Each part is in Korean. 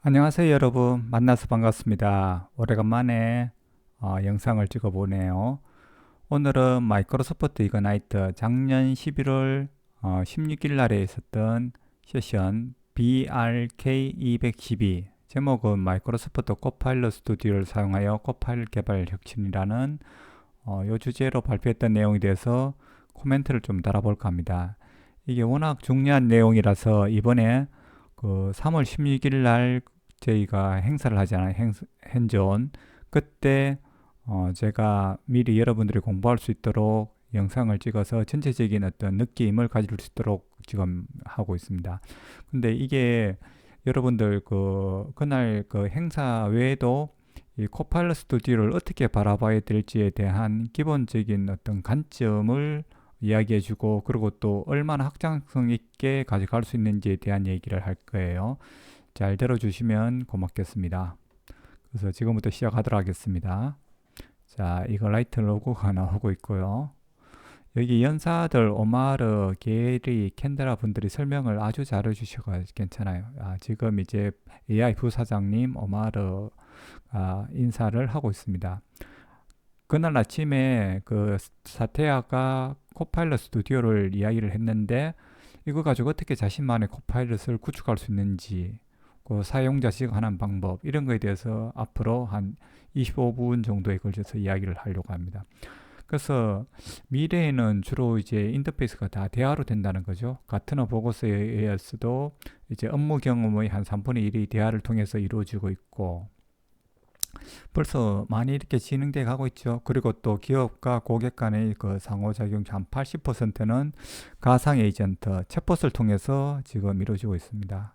안녕하세요 여러분, 만나서 반갑습니다. 오래간만에 영상을 찍어보네요. 오늘은 마이크로소프트 이그나이트 작년 11월 16일 날에 있었던 세션 BRK212, 제목은 마이크로소프트 코파일럿 스튜디오를 사용하여 코파일럿 개발 혁신이라는 이 주제로 발표했던 내용에 대해서 코멘트를 좀 달아볼까 합니다. 이게 워낙 중요한 내용이라서 이번에 그 3월 16일 날 저희가 행사를 하잖아요. 핸즈온. 그때 제가 미리 여러분들이 공부할 수 있도록 영상을 찍어서 전체적인 어떤 느낌을 가질 수 있도록 지금 하고 있습니다. 근데 이게 여러분들 그날 그 행사 외에도 이 코파일럿 스튜디오를 어떻게 바라봐야 될지에 대한 기본적인 어떤 관점을 이야기해주고, 그리고 또 얼마나 확장성 있게 가져갈 수 있는지에 대한 얘기를 할 거예요. 잘 들어주시면 고맙겠습니다. 그래서 지금부터 시작하도록 하겠습니다. 자, 이거 라이트 로고가 나오고 있고요. 여기 연사들 오마르, 게리, 캔드라 분들이 설명을 아주 잘 해주셔서 괜찮아요. 지금 이제 AI 부사장님 오마르 인사를 하고 있습니다. 그날 아침에 그 사테아가 코파일럿 스튜디오를 이야기를 했는데, 이거 가지고 어떻게 자신만의 코파일럿을 구축할 수 있는지, 그 사용자 지정하는 방법, 이런 거에 대해서 앞으로 한 25분 정도에 걸쳐서 이야기를 하려고 합니다. 그래서 미래에는 주로 이제 인터페이스가 다 대화로 된다는 거죠. 가트너 보고서에 의해서도 이제 업무 경험의 한 3분의 1이 대화를 통해서 이루어지고 있고, 벌써 많이 이렇게 진행돼 가고 있죠. 그리고 또 기업과 고객 간의 그 상호작용 한 80%는 가상 에이전트, 챗봇을 통해서 지금 이루어지고 있습니다.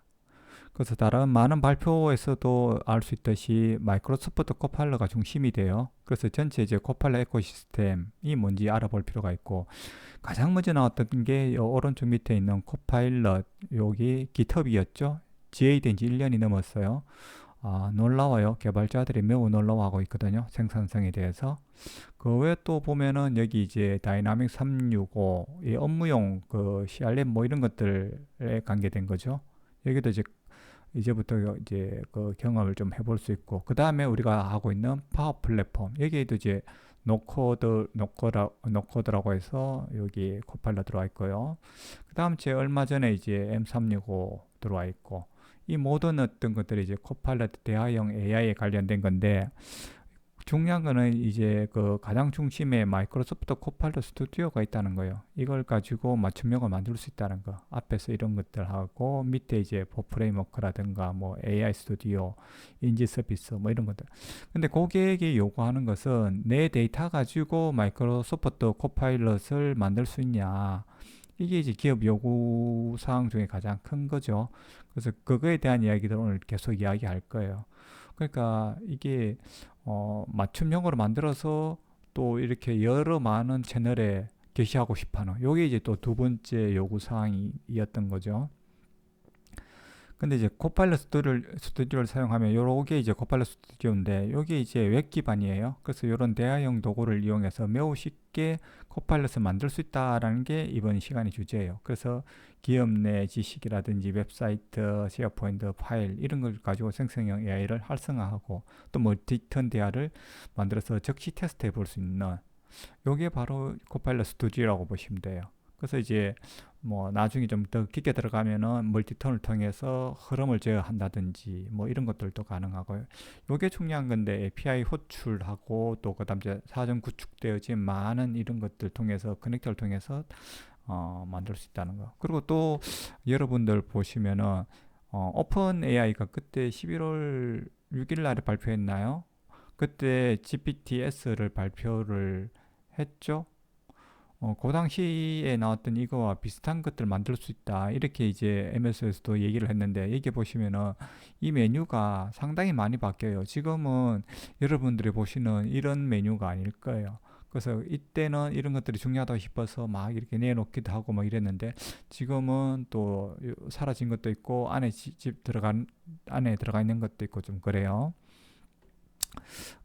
그래서 다른 많은 발표에서도 알 수 있듯이 마이크로소프트 코파일럿가 중심이 돼요. 그래서 전체 이제 코파일럿 에코시스템이 뭔지 알아볼 필요가 있고, 가장 먼저 나왔던 게 오른쪽 밑에 있는 코파일럿, 여기 깃허브였죠. GA 된 지 1년이 넘었어요. 놀라워요. 개발자들이 매우 놀라워하고 있거든요. 생산성에 대해서. 그 외에 또 보면은 여기 이제 다이나믹 365, 이 업무용 그 CRM 뭐 이런 것들에 관계된 거죠. 여기도 이제부터 이제 그 경험을 좀 해볼 수 있고, 그 다음에 우리가 하고 있는 파워 플랫폼, 여기에도 이제 노코드라고 해서 여기 코팔러 들어와 있고요. 그 다음 제 얼마 전에 이제 M365 들어와 있고, 이 모든 어떤 것들이 이제 코팔럿 대화형 AI에 관련된 건데, 중요한 거는 이제 그 가장 중심에 마이크로소프트 코팔럿 스튜디오가 있다는 거예요. 이걸 가지고 맞춤형을 만들 수 있다는 거. 앞에서 이런 것들 하고, 밑에 이제 프레임워크라든가 뭐 AI 스튜디오, 인지 서비스 뭐 이런 것들. 근데 고객이 요구하는 것은 내 데이터 가지고 마이크로소프트 코파일럿을 만들 수 있냐. 이게 이제 기업 요구 사항 중에 가장 큰 거죠. 그래서 그거에 대한 이야기들 오늘 계속 이야기할 거예요. 그러니까 이게 맞춤형으로 만들어서 또 이렇게 여러 많은 채널에 게시하고 싶어하는, 요게 이제 또 두 번째 요구 사항이었던 거죠. 근데 이제 코파일럿 스튜디오를 사용하면 요게 이제 코파일럿 스튜디오인데, 요게 이제 웹 기반이에요. 그래서 이런 대화형 도구를 이용해서 매우 쉽게 코파일럿을 만들 수 있다라는 게 이번 시간의 주제예요. 그래서 기업 내 지식이라든지 웹사이트, 쉐어포인트, 파일 이런 걸 가지고 생성형 AI를 활성화하고, 또 멀티턴 대화를 만들어서 즉시 테스트 해볼 수 있는, 요게 바로 코파일럿 스튜디오라고 보시면 돼요. 그래서 이제 뭐 나중에 좀 더 깊게 들어가면은 멀티턴을 통해서 흐름을 제어한다든지 뭐 이런 것들도 가능하고요. 요게 중요한 건데, API 호출하고 또 그다음 이제 사전 구축되어진 많은 이런 것들 통해서 커넥터를 통해서 만들 수 있다는 거. 그리고 또 여러분들 보시면은 오픈 AI가 그때 11월 6일 날에 발표했나요? 그때 GPTS를 발표를 했죠. 그 당시에 나왔던 이거와 비슷한 것들 만들 수 있다. 이렇게 이제 MS에서도 얘기를 했는데, 여기 보시면은 이 메뉴가 상당히 많이 바뀌어요. 지금은 여러분들이 보시는 이런 메뉴가 아닐 거예요. 그래서 이때는 이런 것들이 중요하다고 싶어서 막 이렇게 내놓기도 하고 막 이랬는데, 지금은 또 사라진 것도 있고, 안에 들어가 있는 것도 있고 좀 그래요.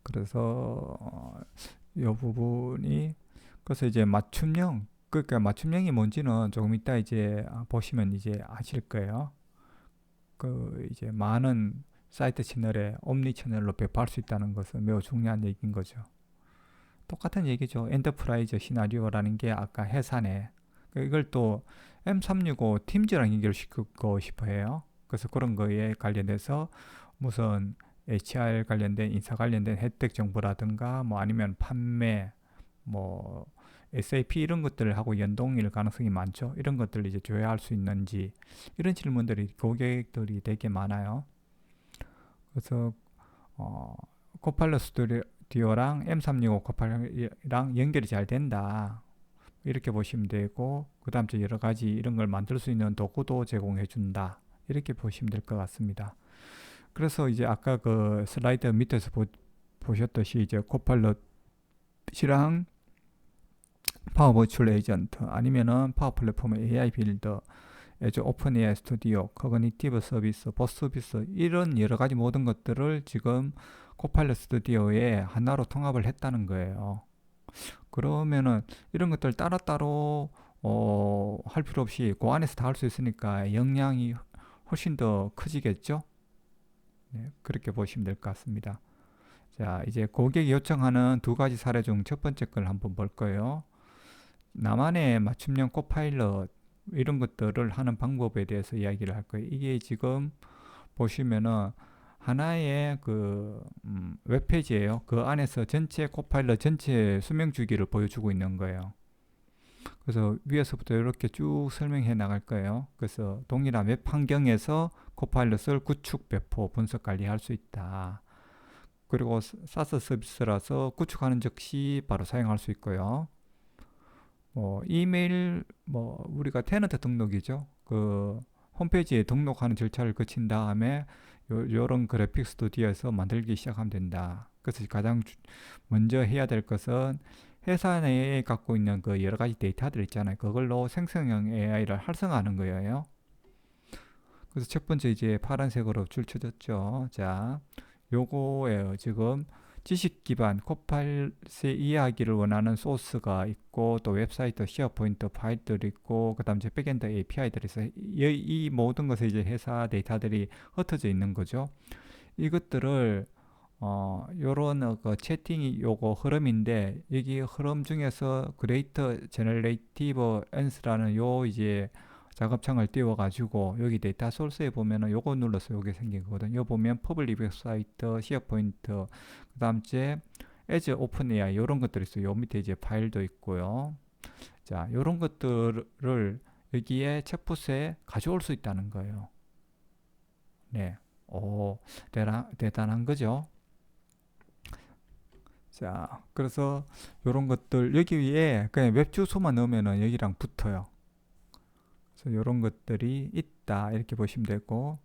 그래서 이 부분이, 그래서 이제 맞춤형, 그러니까 맞춤형이 뭔지는 조금 이따 이제 보시면 이제 아실 거예요. 그 이제 많은 사이트 채널에 옴니 채널로 배포할 수 있다는 것은 매우 중요한 얘기인 거죠. 똑같은 얘기죠. 엔터프라이즈 시나리오라는 게 아까 해산에 이걸 또 M365 팀즈랑 연결시키고 싶어 해요. 그래서 그런 거에 관련돼서 무슨 HR 관련된 인사 관련된 혜택 정보라든가 뭐 아니면 판매 뭐 SAP 이런 것들을 하고 연동일 가능성이 많죠. 이런 것들을 이제 조회할 수 있는지 이런 질문들이 고객들이 되게 많아요. 그래서 코파일럿 스튜디오랑 M365 코파일럿이랑 연결이 잘 된다. 이렇게 보시면 되고 그 다음 또 여러 가지 이런 걸 만들 수 있는 도구도 제공해 준다. 이렇게 보시면 될 것 같습니다. 그래서 이제 아까 그 슬라이드 밑에서 보셨듯이 이제 코파일럿이랑 파워 버추얼 에이전트 아니면은 파워 플랫폼 AI 빌더 애저 오픈 AI 스튜디오, 커그니티브 서비스, 보스 서비스 이런 여러 가지 모든 것들을 지금 코파일럿 스튜디오에 하나로 통합을 했다는 거예요. 그러면은 이런 것들 따로따로 할 필요 없이 그 안에서 다 할 수 있으니까 역량이 훨씬 더 커지겠죠? 네, 그렇게 보시면 될 것 같습니다. 자, 이제 고객이 요청하는 두 가지 사례 중 첫 번째 걸 한번 볼 거예요. 나만의 맞춤형 코파일럿 이런 것들을 하는 방법에 대해서 이야기를 할 거예요. 이게 지금 보시면은 하나의 그 웹페이지예요. 그 안에서 전체 코파일럿 전체 수명 주기를 보여주고 있는 거예요. 그래서 위에서부터 이렇게 쭉 설명해 나갈 거예요. 그래서 동일한 웹 환경에서 코파일럿을 구축, 배포, 분석 관리할 수 있다. 그리고 사스 서비스라서 구축하는 즉시 바로 사용할 수 있고요. 이메일 우리가 테너트 등록이죠. 그 홈페이지에 등록하는 절차를 거친 다음에 요런 그래픽 스튜디오에서 만들기 시작하면 된다. 그래서 가장 먼저 해야 될 것은 회사 내에 갖고 있는 그 여러 가지 데이터들 있잖아요. 그걸로 생성형 AI를 활성화하는 거예요. 그래서 첫 번째 이제 파란색으로 줄 쳐졌죠. 자, 요거예요. 지금 지식 기반 코파일럿의 이야기를 원하는 소스가 있고 또 웹사이트 쉐어포인트 파일들이 있고 그다음 이제 백엔드 API들이 있어요. 이 모든 것에 이제 회사 데이터들이 흩어져 있는 거죠. 이것들을 요런 그 채팅이 요거 흐름인데 여기 흐름 중에서 그레이터 제너레이티브 앤스라는 요 이제 작업창을 띄워가지고 여기 데이터 소스에 보면은 요거 눌러서 요게 생긴 거거든요. 요 보면 퍼블릭 웹사이트, 시어포인트, 그 다음 째 에즈 오픈 AI 요런 것들이 있어요. 요 밑에 이제 파일도 있고요. 자, 요런 것들을 여기에 챗봇에 가져올 수 있다는 거예요. 네. 대단한 거죠. 자, 그래서 요런 것들 여기 위에 그냥 웹 주소만 넣으면은 여기랑 붙어요. 그래서 요런 것들이 있다 이렇게 보시면 되고,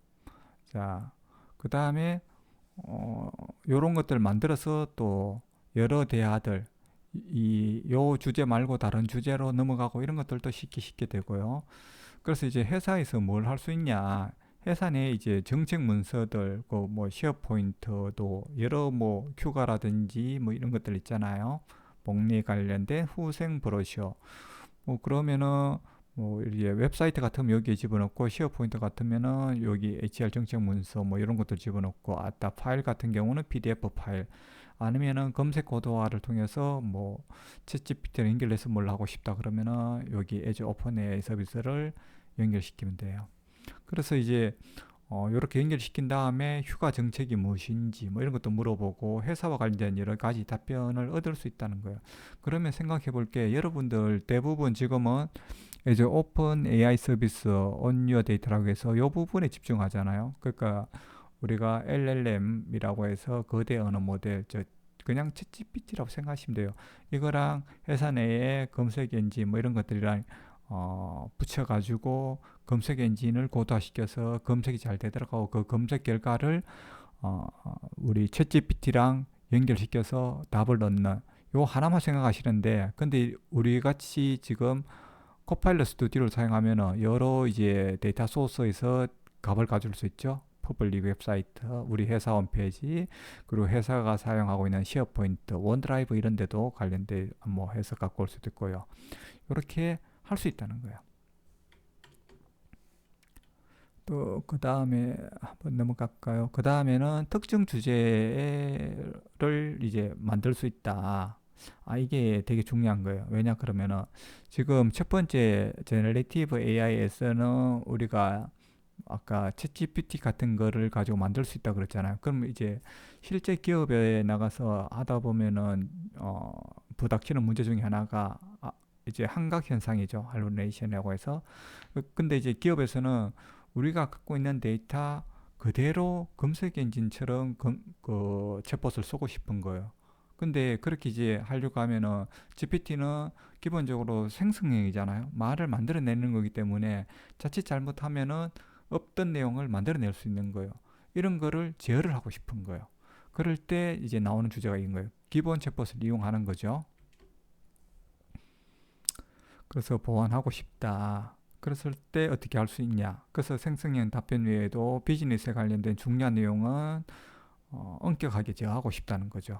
자, 그 다음에 요런 것들 만들어서 또 여러 대화들 요 주제 말고 다른 주제로 넘어가고 이런 것들도 쉽게 되고요. 그래서 이제 회사에서 뭘 할 수 있냐? 회사 내에 이제 정책 문서들, 그 뭐 쉐어포인트도 여러 뭐 휴가라든지 뭐 이런 것들 있잖아요. 복리 관련된 후생 브로셔. 뭐 그러면은 뭐 이제 웹사이트 같으면 여기에 집어넣고 쉐어포인트 같으면은 여기 HR 정책 문서 뭐 이런 것들 집어넣고 아따 파일 같은 경우는 PDF 파일 아니면은 검색 고도화를 통해서 뭐 챗GPT를 연결해서 뭘 하고 싶다 그러면은 여기 애저 오픈 AI 서비스를 연결시키면 돼요. 그래서 이제 이렇게 연결시킨 다음에 휴가 정책이 무엇인지 뭐 이런 것도 물어보고 회사와 관련된 여러 가지 답변을 얻을 수 있다는 거예요. 그러면 생각해 볼게 여러분들 대부분 지금은 이제 오픈 AI 서비스 on your data라고 해서 이 부분에 집중하잖아요. 그러니까 우리가 LLM이라고 해서 거대 언어 모델 그냥 챗GPT라고 생각하시면 돼요. 이거랑 회사 내에 검색 엔진 뭐 이런 것들이랑 붙여가지고 검색 엔진을 고도화시켜서 검색이 잘 되더라고. 그 검색 결과를 우리 챗GPT랑 연결시켜서 답을 넣는 요 하나만 생각하시는데, 근데 우리 같이 지금 코파일럿 스튜디오를 사용하면 여러 이제 데이터 소스에서 값을 가져올 수 있죠. 퍼블릭 웹사이트, 우리 회사 홈페이지, 그리고 회사가 사용하고 있는 쉐어포인트, 원드라이브 이런 데도 관련돼 뭐 해서 갖고 올 수도 있고요. 이렇게 할 수 있다는 거예요. 또 그 다음에 한번 넘어갈까요? 그 다음에는 특정 주제를 이제 만들 수 있다. 이게 되게 중요한 거예요. 왜냐 그러면은 지금 첫 번째 제너레이티브 AI에서는 우리가 아까 챗GPT 같은 거를 가지고 만들 수 있다 그랬잖아요. 그럼 이제 실제 기업에 나가서 하다 보면은 부닥치는 문제 중에 하나가 이제 한각 현상이죠. 할루네이션이라고 해서. 근데 이제 기업에서는 우리가 갖고 있는 데이터 그대로 검색 엔진처럼 그 챗봇을 쓰고 싶은 거예요. 근데 그렇게 이제 하려고 하면은 GPT는 기본적으로 생성형이잖아요. 말을 만들어내는 거기 때문에 자칫 잘못하면은 없던 내용을 만들어낼 수 있는 거예요. 이런 거를 제어를 하고 싶은 거예요. 그럴 때 이제 나오는 주제가 이런 거예요. 기본 챗봇을 이용하는 거죠. 그래서 보완하고 싶다. 그랬을 때 어떻게 할 수 있냐? 그래서 생성형 답변 외에도 비즈니스에 관련된 중요한 내용은 엄격하게 제어하고 싶다는 거죠.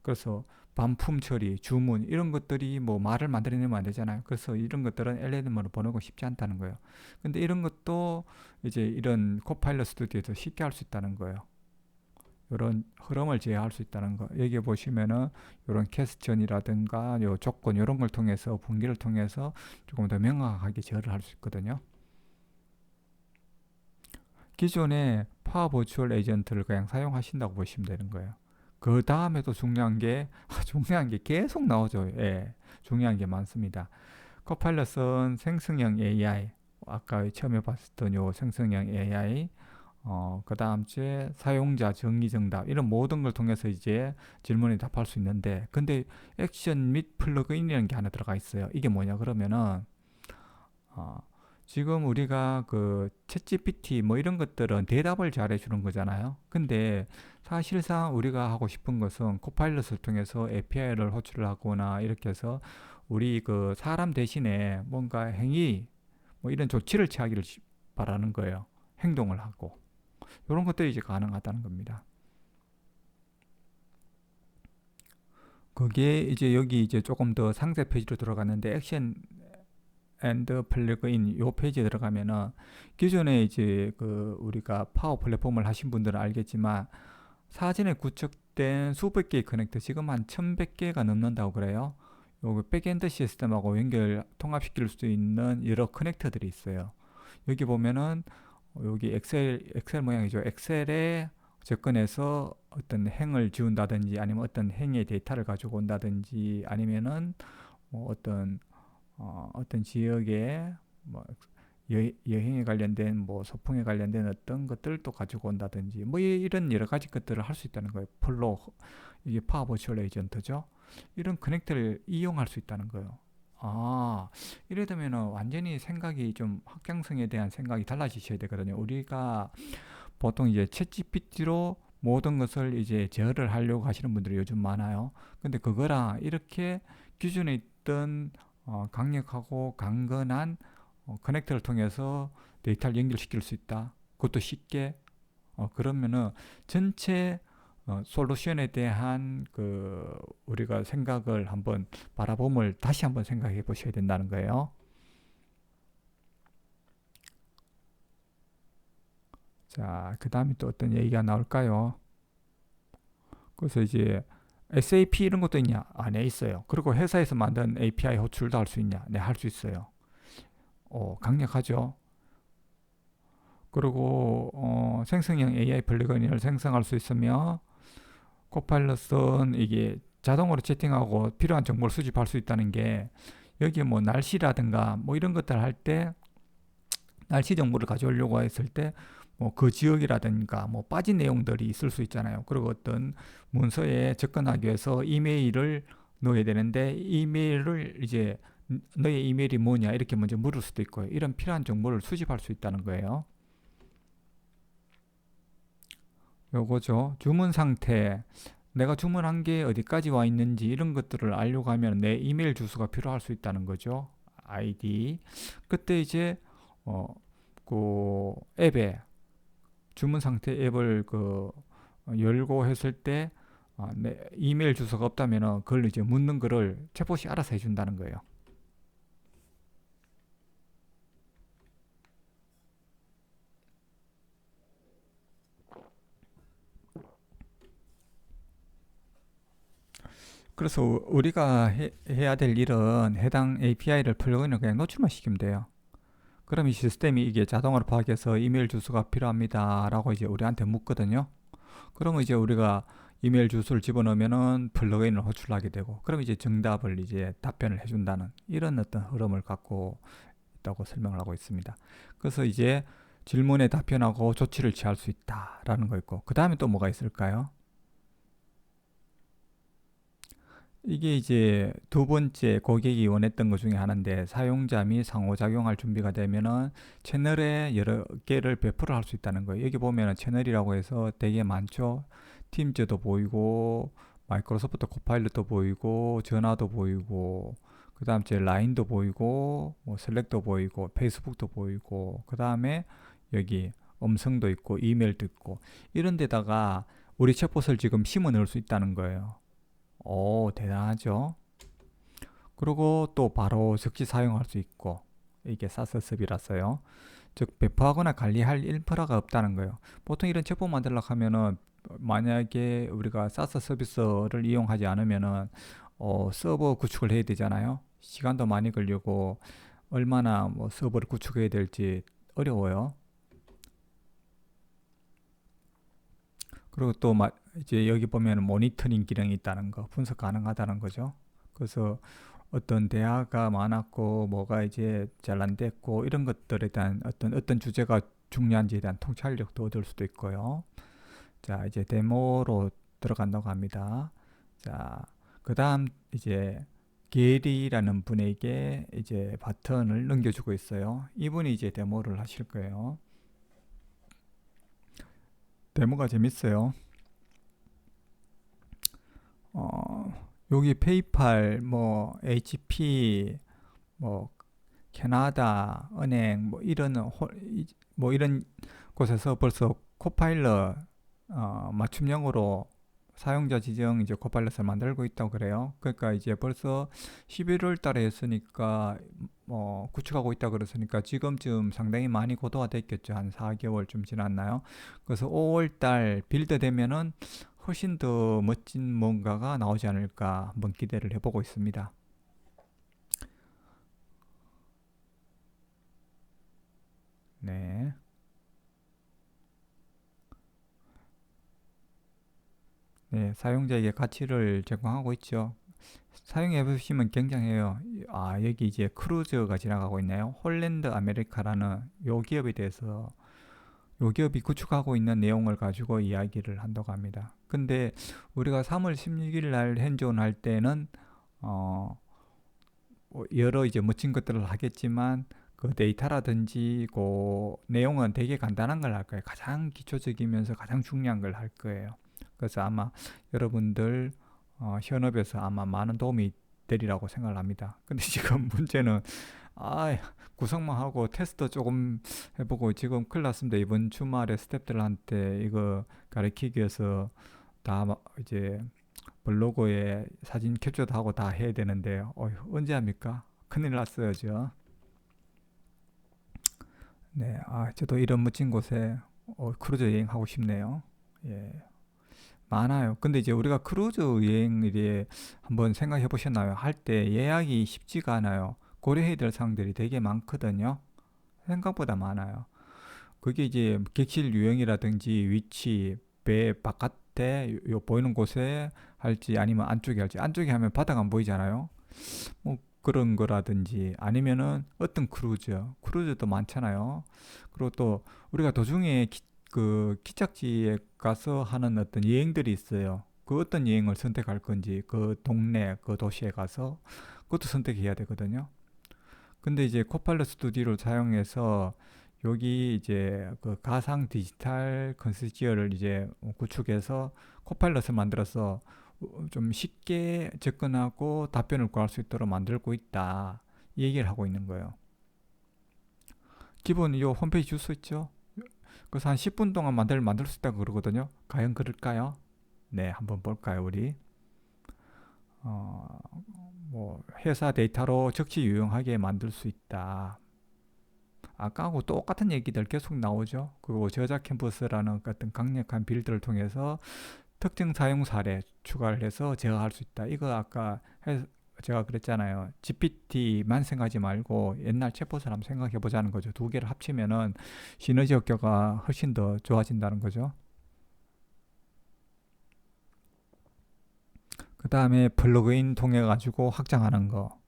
그래서 반품 처리, 주문 이런 것들이 뭐 말을 만들어내면 안 되잖아요. 그래서 이런 것들은 LLM으로 보내고 싶지 않다는 거예요. 근데 이런 것도 이제 이런 코파일럿 스튜디오에서 쉽게 할 수 있다는 거예요. 이런 흐름을 제어할 수 있다는 거. 여기 보시면은 이런 퀘스천이라든가 요 조건 이런 걸 통해서 분기를 통해서 조금 더 명확하게 제어를 할 수 있거든요. 기존의 파워 버추얼 에이전트를 그냥 사용하신다고 보시면 되는 거예요. 그 다음에도 중요한 게 중요한 게 계속 나오죠. 예, 중요한 게 많습니다. 코파일럿은 생성형 AI, 아까 처음에 봤었던 요 생성형 AI, 그 다음 주에 사용자 정의정답 이런 모든 걸 통해서 이제 질문에 답할 수 있는데, 근데 액션 및 플러그인이라는 게 하나 들어가 있어요. 이게 뭐냐 그러면은 어, 지금 우리가 그 챗GPT 뭐 이런 것들은 대답을 잘해 주는 거잖아요. 근데 사실상 우리가 하고 싶은 것은 코파일럿을 통해서 API를 호출을 하거나 이렇게 해서 우리 그 사람 대신에 뭔가 행위 뭐 이런 조치를 취하기를 바라는 거예요. 행동을 하고. 이런 것들이 이제 가능하다는 겁니다. 그게 이제 여기 이제 조금 더 상세 페이지로 들어갔는데 액션 앤드 플러그인 요 페이지에 들어가면은 기존에 이제 그 우리가 파워 플랫폼을 하신 분들은 알겠지만 사전에 구축된 수백 개의 커넥터 지금 한 1100개가 넘는다고 그래요. 요 백엔드 시스템하고 연결 통합시킬 수 있는 여러 커넥터들이 있어요. 여기 보면은 여기 엑셀 모양이죠. 엑셀에 접근해서 어떤 행을 지운다든지 아니면 어떤 행의 데이터를 가지고 온다든지 아니면은 뭐 어떤 지역에 뭐 여행에 관련된 뭐 소풍에 관련된 어떤 것들도 가지고 온다든지 뭐 이런 여러 가지 것들을 할 수 있다는 거예요. 플로 이게 파워 버추얼 에이전트죠. 이런 커넥터를 이용할 수 있다는 거예요. 이래 되면은 완전히 생각이 좀 확장성에 대한 생각이 달라지셔야 되거든요. 우리가 보통 이제 챗 GPT로 모든 것을 이제 제어를 하려고 하시는 분들이 요즘 많아요. 근데 그거랑 이렇게 기존에 있던 강력하고 강건한 커넥터를 통해서 데이터를 연결시킬 수 있다. 그것도 쉽게. 그러면은 전체 솔루션에 대한 그 우리가 생각을 한번 바라봄을 다시 한번 생각해 보셔야 된다는 거예요. 자, 그 다음에 또 어떤 얘기가 나올까요? 그래서 이제 SAP 이런 것도 있냐? 네, 있어요. 그리고 회사에서 만든 API 호출도 할 수 있냐? 네, 할 수 있어요. 강력하죠. 그리고 생성형 AI 플러그인을 생성할 수 있으며 코파일럿은 이게 자동으로 채팅하고 필요한 정보를 수집할 수 있다는 게 여기 뭐 날씨라든가 뭐 이런 것들 할 때 날씨 정보를 가져오려고 했을 때 뭐 그 지역이라든가 뭐 빠진 내용들이 있을 수 있잖아요. 그리고 어떤 문서에 접근하기 위해서 이메일을 넣어야 되는데 이메일을 이제 너의 이메일이 뭐냐 이렇게 먼저 물을 수도 있고요. 이런 필요한 정보를 수집할 수 있다는 거예요. 요거죠. 주문 상태. 내가 주문한 게 어디까지 와 있는지 이런 것들을 알려고 하면 내 이메일 주소가 필요할 수 있다는 거죠. 아이디. 그때 이제 어, 그 앱에 주문 상태 앱을 열고 했을 때 내 이메일 주소가 없다면은 그걸 이제 묻는 거를 챗봇이 알아서 해준다는 거예요. 그래서 우리가 해야 될 일은 해당 API를 플러그인을 그냥 노출만 시키면 돼요. 그럼 이 시스템이 이게 자동으로 파악해서 이메일 주소가 필요합니다 라고 이제 우리한테 묻거든요. 그러면 이제 우리가 이메일 주소를 집어넣으면은 플러그인을 호출하게 되고, 그럼 이제 정답을 이제 답변을 해준다는 이런 어떤 흐름을 갖고 있다고 설명을 하고 있습니다. 그래서 이제 질문에 답변하고 조치를 취할 수 있다라는 거 있고, 그 다음에 또 뭐가 있을까요? 이게 이제 두 번째 고객이 원했던 것 중에 하나인데, 사용자 및 상호작용할 준비가 되면은 채널에 여러 개를 배포를 할 수 있다는 거예요. 여기 보면은 채널이라고 해서 되게 많죠. 팀즈도 보이고, 마이크로소프트 코파일럿도 보이고, 전화도 보이고, 그 다음 제 라인도 보이고, 뭐 슬랙도 보이고, 페이스북도 보이고, 그 다음에 여기 음성도 있고, 이메일도 있고, 이런 데다가 우리 챗봇을 지금 심어 넣을 수 있다는 거예요. 오, 대단하죠. 그리고 또 바로 즉시 사용할 수 있고, 이게 사스 습이라서요. 즉 배포하거나 관리할 인프라가 없다는 거예요. 보통 이런 챗봇 만들려고 하면은, 만약에 우리가 사스 서비스를 이용하지 않으면은 서버 구축을 해야 되잖아요. 시간도 많이 걸리고 얼마나 뭐 서버를 구축해야 될지 어려워요. 그리고 또 이제 여기 보면 모니터링 기능이 있다는 거, 분석 가능하다는 거죠. 그래서 어떤 대화가 많았고 뭐가 이제 잘 안 됐고 이런 것들에 대한 어떤 주제가 중요한지에 대한 통찰력도 얻을 수도 있고요. 자, 이제 데모로 들어간다고 합니다. 자, 그다음 이제 게리라는 분에게 이제 바턴을 넘겨주고 있어요. 이분이 이제 데모를 하실 거예요. 데모가 재밌어요. 어, 여기 페이팔, 뭐 HP, 뭐 캐나다 은행, 뭐 이런 곳에서 벌써 코파일럿 맞춤형으로 사용자 지정 이제 코파일럿을 만들고 있다고 그래요. 그러니까 이제 벌써 11월 달에 했으니까 뭐 구축하고 있다 그랬으니까 지금쯤 상당히 많이 고도화됐겠죠. 한 4개월쯤 지났나요? 그래서 5월 달 빌드 되면은 훨씬 더 멋진 뭔가가 나오지 않을까 한번 기대를 해보고 있습니다. 네. 네, 사용자에게 가치를 제공하고 있죠. 사용해 보시면 굉장해요. 아, 여기 이제 크루즈가 지나가고 있나요? 홀랜드 아메리카라는 요 기업에 대해서 요 기업이 구축하고 있는 내용을 가지고 이야기를 한다고 합니다. 근데 우리가 3월 16일 날 핸즈온 할 때는 어, 여러 이제 멋진 것들을 하겠지만 그 데이터라든지 그 내용은 되게 간단한 걸 할 거예요. 가장 기초적이면서 가장 중요한 걸 할 거예요. 그래서 아마 여러분들 현업에서 아마 많은 도움이 되리라고 생각을 합니다. 근데 지금 문제는 아, 구성만 하고 테스트 조금 해보고 지금 큰일 났습니다. 이번 주말에 스태프들한테 이거 가르치기 위해서 다 이제 블로그에 사진 캡처도 하고 다 해야 되는데 언제 합니까? 큰일 났어요, 저. 네, 저도 이런 멋진 곳에 크루즈 여행 하고 싶네요. 예, 많아요. 근데 이제 우리가 크루즈 여행에 한번 생각해 보셨나요? 할 때 예약이 쉽지가 않아요. 고려해야 될 사항들이 되게 많거든요. 생각보다 많아요. 그게 이제 객실 유형이라든지 위치, 배 바깥에 요 보이는 곳에 할지 아니면 안쪽에 할지. 안쪽에 하면 바다가 안 보이잖아요. 뭐 그런 거라든지 아니면은 어떤 크루즈도 많잖아요. 그리고 또 우리가 도중에 그 기착지에 가서 하는 어떤 여행들이 있어요. 그 어떤 여행을 선택할 건지 그 동네 그 도시에 가서 그것도 선택해야 되거든요. 근데 이제 코팔럿 스튜디오를 사용해서 여기 이제 그 가상 디지털 컨시지어를 이제 구축해서 코팔럿을 만들어서 좀 쉽게 접근하고 답변을 구할 수 있도록 만들고 있다. 이 얘기를 하고 있는 거예요. 기본 이 홈페이지 줄 수 있죠? 그래서 한 10분 동안 만들 수 있다고 그러거든요. 과연 그럴까요? 네, 한번 볼까요, 우리? 어, 뭐 회사 데이터로 적시 유용하게 만들 수 있다. 아까하고 똑같은 얘기들 계속 나오죠. 그리고 저자 캠퍼스라는 어떤 강력한 빌드를 통해서 특정 사용 사례 추가를 해서 제어할 수 있다. 이거 아까 제가 그랬잖아요. GPT만 생각하지 말고 옛날 챗봇을 한번 생각해 보자는 거죠. 두 개를 합치면은 시너지 효과가 훨씬 더 좋아진다는 거죠. 그 다음에 플러그인 통해 가지고 확장하는 거.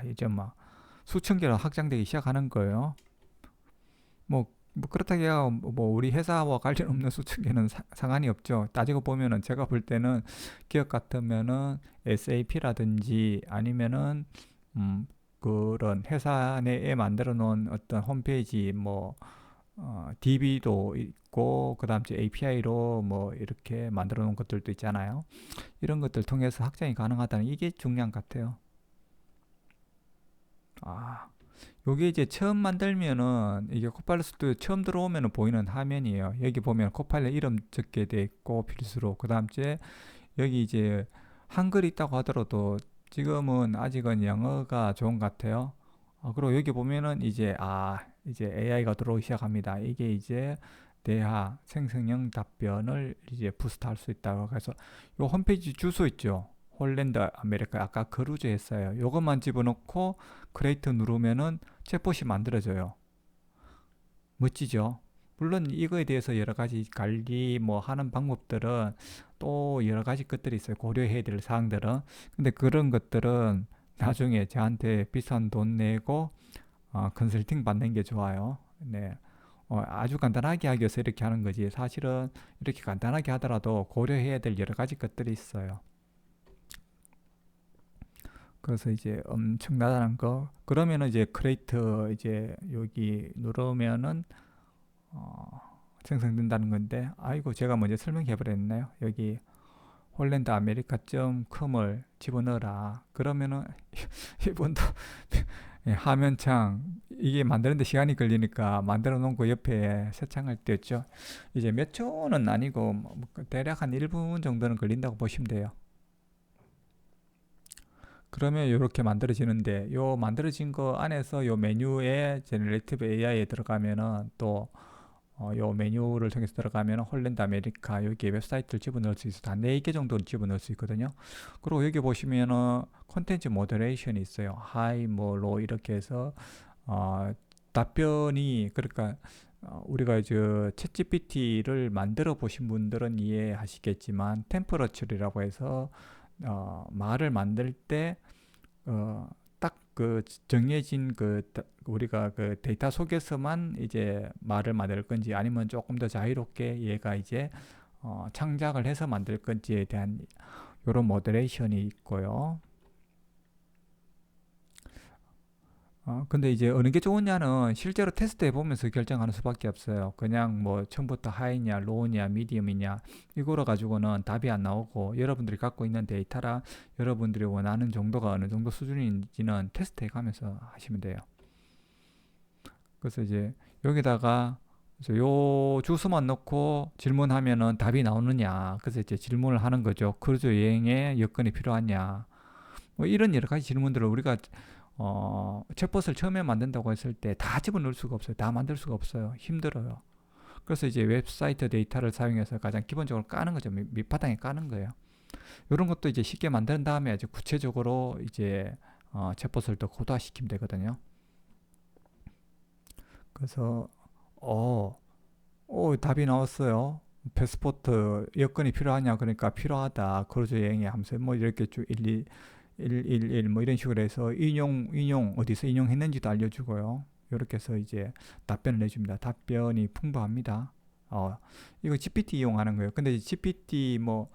이제 막 수천 개로 확장되기 시작하는 거예요. 뭐 그렇다고 해야 뭐 우리 회사와 관련 없는 수천 개는 상관이 없죠. 따지고 보면은 제가 볼 때는 기업 같으면은 SAP라든지 아니면은 음 그런 회사 내에 만들어 놓은 어떤 홈페이지 뭐 DB도 있고 그다음 에 API로 뭐 이렇게 만들어 놓은 것들도 있잖아요. 이런 것들 통해서 확장이 가능하다는 이게 중요한 것 같아요. 아, 요게 이제 처음 만들면은 이게 코파일럿 스튜디오 처음 들어오면은 보이는 화면이에요. 여기 보면 코파일럿 이름 적게 돼 있고 필수로 그다음에 여기 이제 한글이 있다고 하더라도 지금은 아직은 영어가 좋은 것 같아요. 그리고 여기 보면은 이제 AI가 들어오기 시작합니다. 이게 이제 대화 생성형 답변을 이제 부스트할 수 있다고 해서 요 홈페이지 주소 있죠. 홀랜드 아메리카 아까 크루즈 했어요. 요것만 집어넣고 크레이트 누르면은 챗봇이 만들어져요. 멋지죠? 물론 이거에 대해서 여러 가지 관리 뭐 하는 방법들은 또 여러 가지 것들이 있어요. 고려해야 될 사항들은. 근데 그런 것들은 나중에 저한테 비싼 돈 내고 컨설팅 받는 게 좋아요. 네. 아주 간단하게 하기 위해서 이렇게 하는 거지. 사실은 이렇게 간단하게 하더라도 고려해야 될 여러 가지 것들이 있어요. 그래서 이제 엄청나다는 거. 그러면은 이제 크레이트 이제 여기 누르면은 어, 생성된다는 건데, 아이고 제가 먼저 설명해 버렸네요. 여기 홀랜드 아메리카.com을 집어넣어라. 그러면은 이분도 화면창 이게 만드는데 시간이 걸리니까 만들어 놓은 거 옆에 새 창을 띄웠죠. 이제 몇 초는 아니고 뭐 대략 한 1분 정도는 걸린다고 보시면 돼요. 그러면 이렇게 만들어지는데 요 만들어진 거 안에서 요 메뉴에 제너레이티브 AI에 들어가면은 또 요 메뉴를 통해서 들어가면 홀랜드 아메리카 여기 웹사이트를 집어넣을 수 있어서 한 4개 정도 집어넣을 수 있거든요. 그리고 여기 보시면은 콘텐츠 모더레이션이 있어요. 하이, 뭐, 로 이렇게 해서 답변이 그러니까 우리가 저 챗GPT를 만들어 보신 분들은 이해하시겠지만 템퍼러처리라고 해서 말을 만들 때 딱 그 정해진 우리가 그 데이터 속에서만 이제 말을 만들 건지 아니면 조금 더 자유롭게 얘가 이제 창작을 해서 만들 건지에 대한 이런 모더레이션이 있고요. 근데 이제 어느 게 좋으냐는 실제로 테스트 해보면서 결정하는 수밖에 없어요. 그냥 뭐 처음부터 하이냐, 로우냐, 미디엄이냐 이거로 가지고는 답이 안 나오고 여러분들이 갖고 있는 데이터랑 여러분들이 원하는 정도가 어느 정도 수준인지는 테스트 해가면서 하시면 돼요. 그래서 이제 여기다가 요 주소만 넣고 질문하면은 답이 나오느냐. 그래서 이제 질문을 하는 거죠. 크루즈 여행에 여건이 필요하냐. 뭐 이런 여러 가지 질문들을 우리가 챗봇을 처음에 만든다고 했을 때 다 집어넣을 수가 없어요. 다 만들 수가 없어요. 힘들어요. 그래서 이제 웹사이트 데이터를 사용해서 가장 기본적으로 까는 거죠. 밑바탕에 까는 거예요. 이런 것도 이제 쉽게 만든 다음에 아주 구체적으로 이제 챗봇을 더 고도화시키면 되거든요. 그래서 답이 나왔어요. 패스포트 여건이 필요하냐 그러니까 필요하다. 크루즈 여행에 하면서 뭐 이렇게 쭉 111 뭐 이런 식으로 해서 인용 어디서 인용했는지도 알려주고요. 이렇게 해서 이제 답변을 내줍니다. 답변이 풍부합니다. 이거 GPT 이용하는 거예요. 근데 GPT 뭐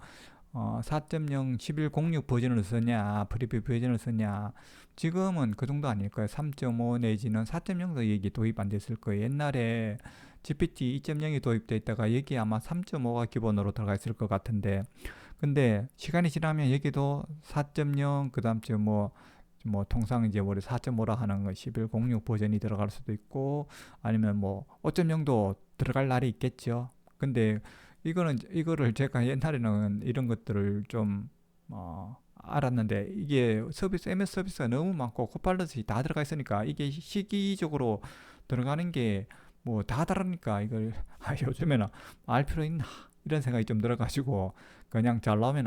4.0 1106 버전을 쓰냐 프리뷰 버전을 쓰냐 지금은 그 정도 아닐 거예요. 3.5 내지는 4.0도 얘기 도입 안 됐을 거예요. 옛날에 GPT 2.0이 도입돼 있다가 여기 아마 3.5가 기본으로 들어가 있을 것 같은데 근데 시간이 지나면 여기도 4.0 그다음 뭐 통상 이제 우리 4.5라 하는 거 1106 버전이 들어갈 수도 있고 아니면 뭐 5.0도 들어갈 날이 있겠죠. 근데 이거를 제가 옛날에는 이런 것들을 좀 알았는데 이게 MS 서비스가 너무 많고 코팔럿이 다 들어가 있으니까 이게 시기적으로 들어가는 게 뭐 다 다르니까 이걸 요즘에는 알 필요 있나? 이런 생각이 좀 들어가지고 그냥 잘 나오면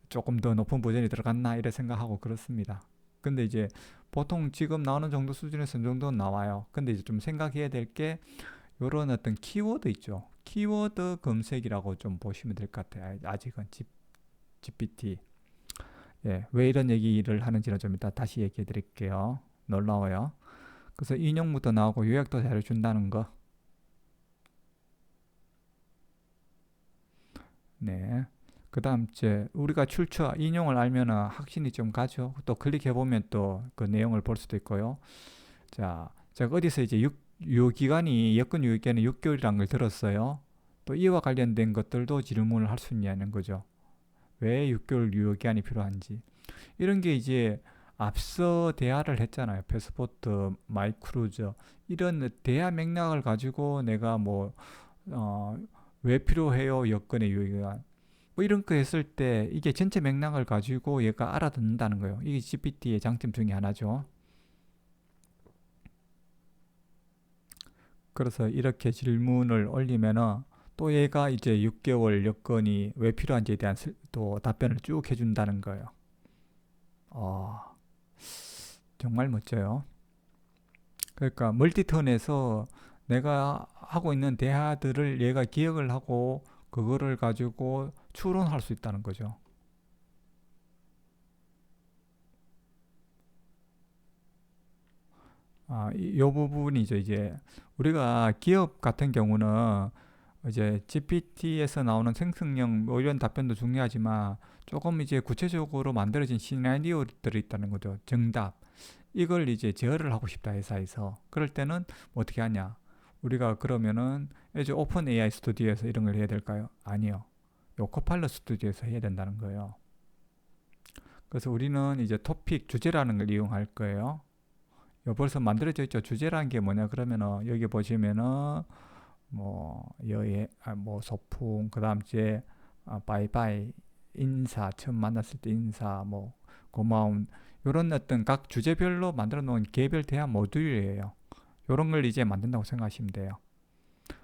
조금 더 높은 버전이 들어갔나 이래 생각하고 그렇습니다. 근데 이제 보통 지금 나오는 정도 수준에서 이 정도는 나와요. 근데 이제 좀 생각해야 될 게 요런 어떤 키워드 있죠. 키워드 검색이라고 좀 보시면 될 것 같아요. 아직은 GPT. 예, 왜 이런 얘기를 하는지는 좀 이따 다시 얘기해 드릴게요. 놀라워요. 그래서 인용부터 나오고 요약도 잘해준다는 거. 네. 그 다음 이제 우리가 출처 인용을 알면은 확신이 좀 가죠. 또 클릭해 보면 또 그 내용을 볼 수도 있고요. 자, 제가 어디서 이제 유효 기간이 여권 유효 기간이 6개월이라는 걸 들었어요. 또 이와 관련된 것들도 질문을 할 수 있냐는 거죠. 왜 6개월 유효 기간이 필요한지. 이런 게 이제 앞서 대화를 했잖아요. 패스포트, 마이크루저 이런 대화 맥락을 가지고 내가 어, 왜 필요해요? 여권의 유효기간. 뭐 이런 거 했을 때 이게 전체 맥락을 가지고 얘가 알아듣는다는 거예요. 이게 GPT의 장점 중에 하나죠. 그래서 이렇게 질문을 올리면은 또 얘가 이제 6개월 여건이 왜 필요한지에 대한 또 답변을 쭉 해준다는 거예요. 어, 정말 멋져요. 그러니까 멀티턴에서 내가 하고 있는 대화들을 얘가 기억을 하고 그거를 가지고 추론할 수 있다는 거죠. 이 부분이죠. 이제 우리가 기업 같은 경우는 이제 GPT에서 나오는 생성형 뭐 이런 답변도 중요하지만 조금 이제 구체적으로 만들어진 시나리오들이 있다는 거죠. 정답. 이걸 이제 제어를 하고 싶다 회사에서. 그럴 때는 뭐 어떻게 하냐? 우리가 그러면은 이제 오픈 AI 스튜디오에서 이런 걸 해야 될까요? 아니요. 요 코팔럿 스튜디오에서 해야 된다는 거예요. 그래서 우리는 이제 토픽 주제라는 걸 이용할 거예요. 요 벌써 만들어져 있죠. 주제라는 게 뭐냐 그러면은 여기 보시면은 뭐 여예 뭐 소풍 그다음 이제 바이바이 인사 처음 만났을 때 인사 뭐 고마움 요런 어떤 각 주제별로 만들어 놓은 개별 대화 모듈이에요. 요런 걸 이제 만든다고 생각하시면 돼요.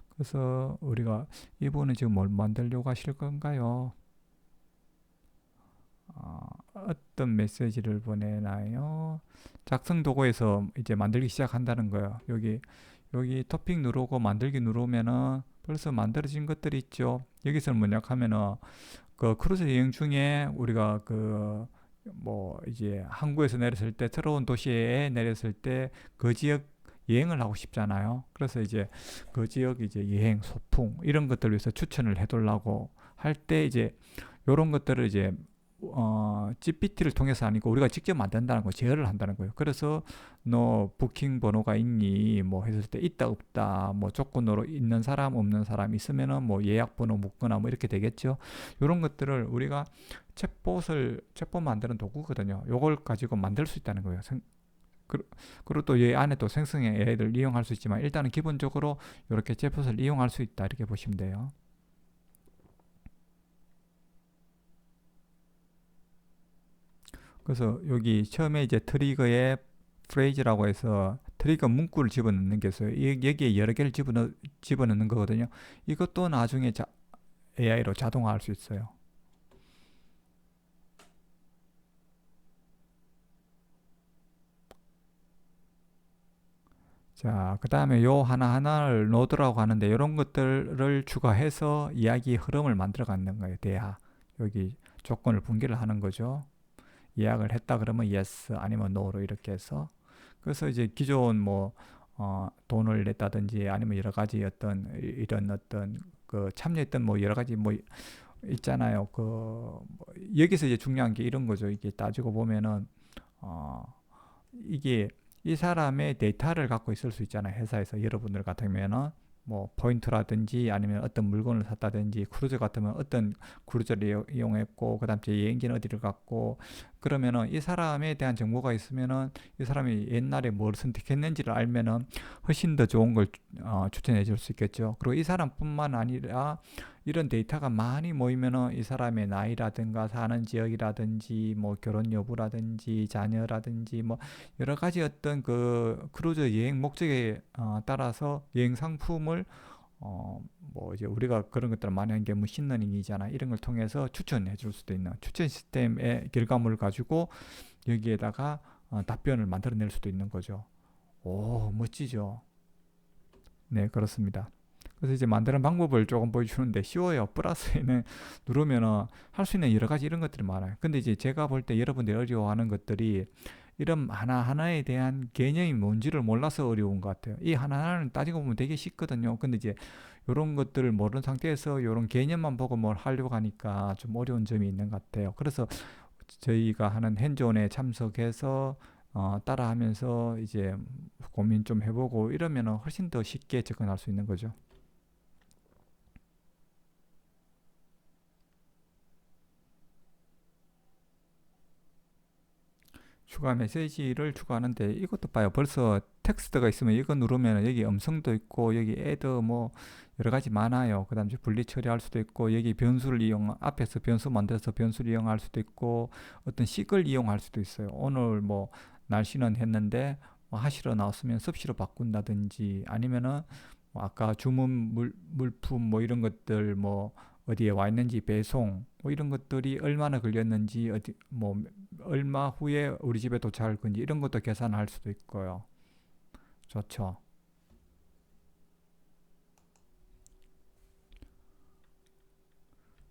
그래서 우리가 이분은 지금 뭘 만들려고 하실 건가요? 어떤 메시지를 보내나요? 작성 도구에서 이제 만들기 시작한다는 거예요. 여기 토픽 누르고 만들기 누르면은 벌써 만들어진 것들이 있죠. 여기서는 뭐냐 하면은 그 크루즈 여행 중에 우리가 그 뭐 이제 항구에서 내렸을 때 새로운 도시에 내렸을 때 그 지역 여행을 하고 싶잖아요. 그래서 이제 그 지역 이제 여행 소풍 이런 것들을 위해서 추천을 해달라고 할 때 이제 요런 것들을 이제 GPT를 통해서 아니고 우리가 직접 만든다는 거 제어를 한다는 거예요. 그래서 너 부킹 번호가 있니? 뭐 했을 때 있다 없다 뭐 조건으로 있는 사람 없는 사람 있으면은 뭐 예약 번호 묻거나 뭐 이렇게 되겠죠. 이런 것들을 우리가 챗봇 만드는 도구거든요. 요걸 가지고 만들 수 있다는 거예요. 그리고 또 이 안에 또 생성형 AI를 이용할 수 있지만 일단은 기본적으로 이렇게 챗봇을 이용할 수 있다 이렇게 보시면 돼요. 그래서 여기 처음에 이제 트리거에 프레이즈라고 해서 트리거 문구를 집어넣는 게 있어요. 여기에 여러 개를 집어넣는 거거든요. 이것도 나중에 AI로 자동화할 수 있어요. 자, 그 다음에 요 하나하나를 노드라고 하는데 이런 것들을 추가해서 이야기 흐름을 만들어 가는 거예요. 대화. 여기 조건을 분기를 하는 거죠. 예약을 했다 그러면 yes 아니면 no로 이렇게 해서 그래서 이제 기존 돈을 냈다든지 아니면 여러 가지 어떤 이런 어떤 그 참여했던 뭐 여러 가지 뭐 있잖아요. 여기서 이제 중요한 게 이런 거죠. 이게 따지고 보면은 어 이게 이 사람의 데이터를 갖고 있을 수 있잖아요. 회사에서 여러분들 같으면은 뭐 포인트라든지 아니면 어떤 물건을 샀다든지 크루즈 같으면 어떤 크루즈를 이용했고 그다음 에 여행지는 어디를 갔고 그러면은 이 사람에 대한 정보가 있으면은 이 사람이 옛날에 뭘 선택했는지를 알면은 훨씬 더 좋은 걸 추천해 줄 수 있겠죠. 그리고 이 사람뿐만 아니라 이런 데이터가 많이 모이면은 이 사람의 나이라든가 사는 지역이라든지 뭐 결혼 여부라든지 자녀라든지 뭐 여러 가지 어떤 그 크루즈 여행 목적에 따라서 여행 상품을 뭐 이제 우리가 그런 것들을 많이 하는 게 머신러닝이잖아. 이런 걸 통해서 추천해 줄 수도 있는 추천 시스템의 결과물을 가지고 여기에다가 답변을 만들어낼 수도 있는 거죠. 오, 멋지죠. 네, 그렇습니다. 그래서 이제 만드는 방법을 조금 보여주는데 쉬워요. 플러스에는 누르면은 할 수 있는 여러 가지 이런 것들이 많아요. 근데 이제 제가 볼 때 여러분들이 어려워하는 것들이 이런 하나하나에 대한 개념이 뭔지를 몰라서 어려운 것 같아요. 이 하나하나는 따지고 보면 되게 쉽거든요. 근데 이제 이런 것들을 모르는 상태에서 이런 개념만 보고 뭘 하려고 하니까 좀 어려운 점이 있는 것 같아요. 그래서 저희가 하는 핸즈온에 참석해서 따라하면서 이제 고민 좀 해보고 이러면은 훨씬 더 쉽게 접근할 수 있는 거죠. 추가 메시지를 추가하는데 이것도 봐요. 벌써 텍스트가 있으면 이거 누르면 여기 음성도 있고 여기 애드 뭐 여러 가지 많아요. 그 다음에 분리 처리할 수도 있고 여기 변수를 앞에서 변수 만들어서 변수를 이용할 수도 있고 어떤 식을 이용할 수도 있어요. 오늘 뭐 날씨는 했는데 뭐 하시로 나왔으면 습시로 바꾼다든지 아니면은 뭐 아까 주문 물품 뭐 이런 것들 뭐 어디에 와 있는지 배송 뭐 이런 것들이 얼마나 걸렸는지 어디 뭐 얼마 후에 우리 집에 도착할 건지 이런 것도 계산할 수도 있고요. 좋죠.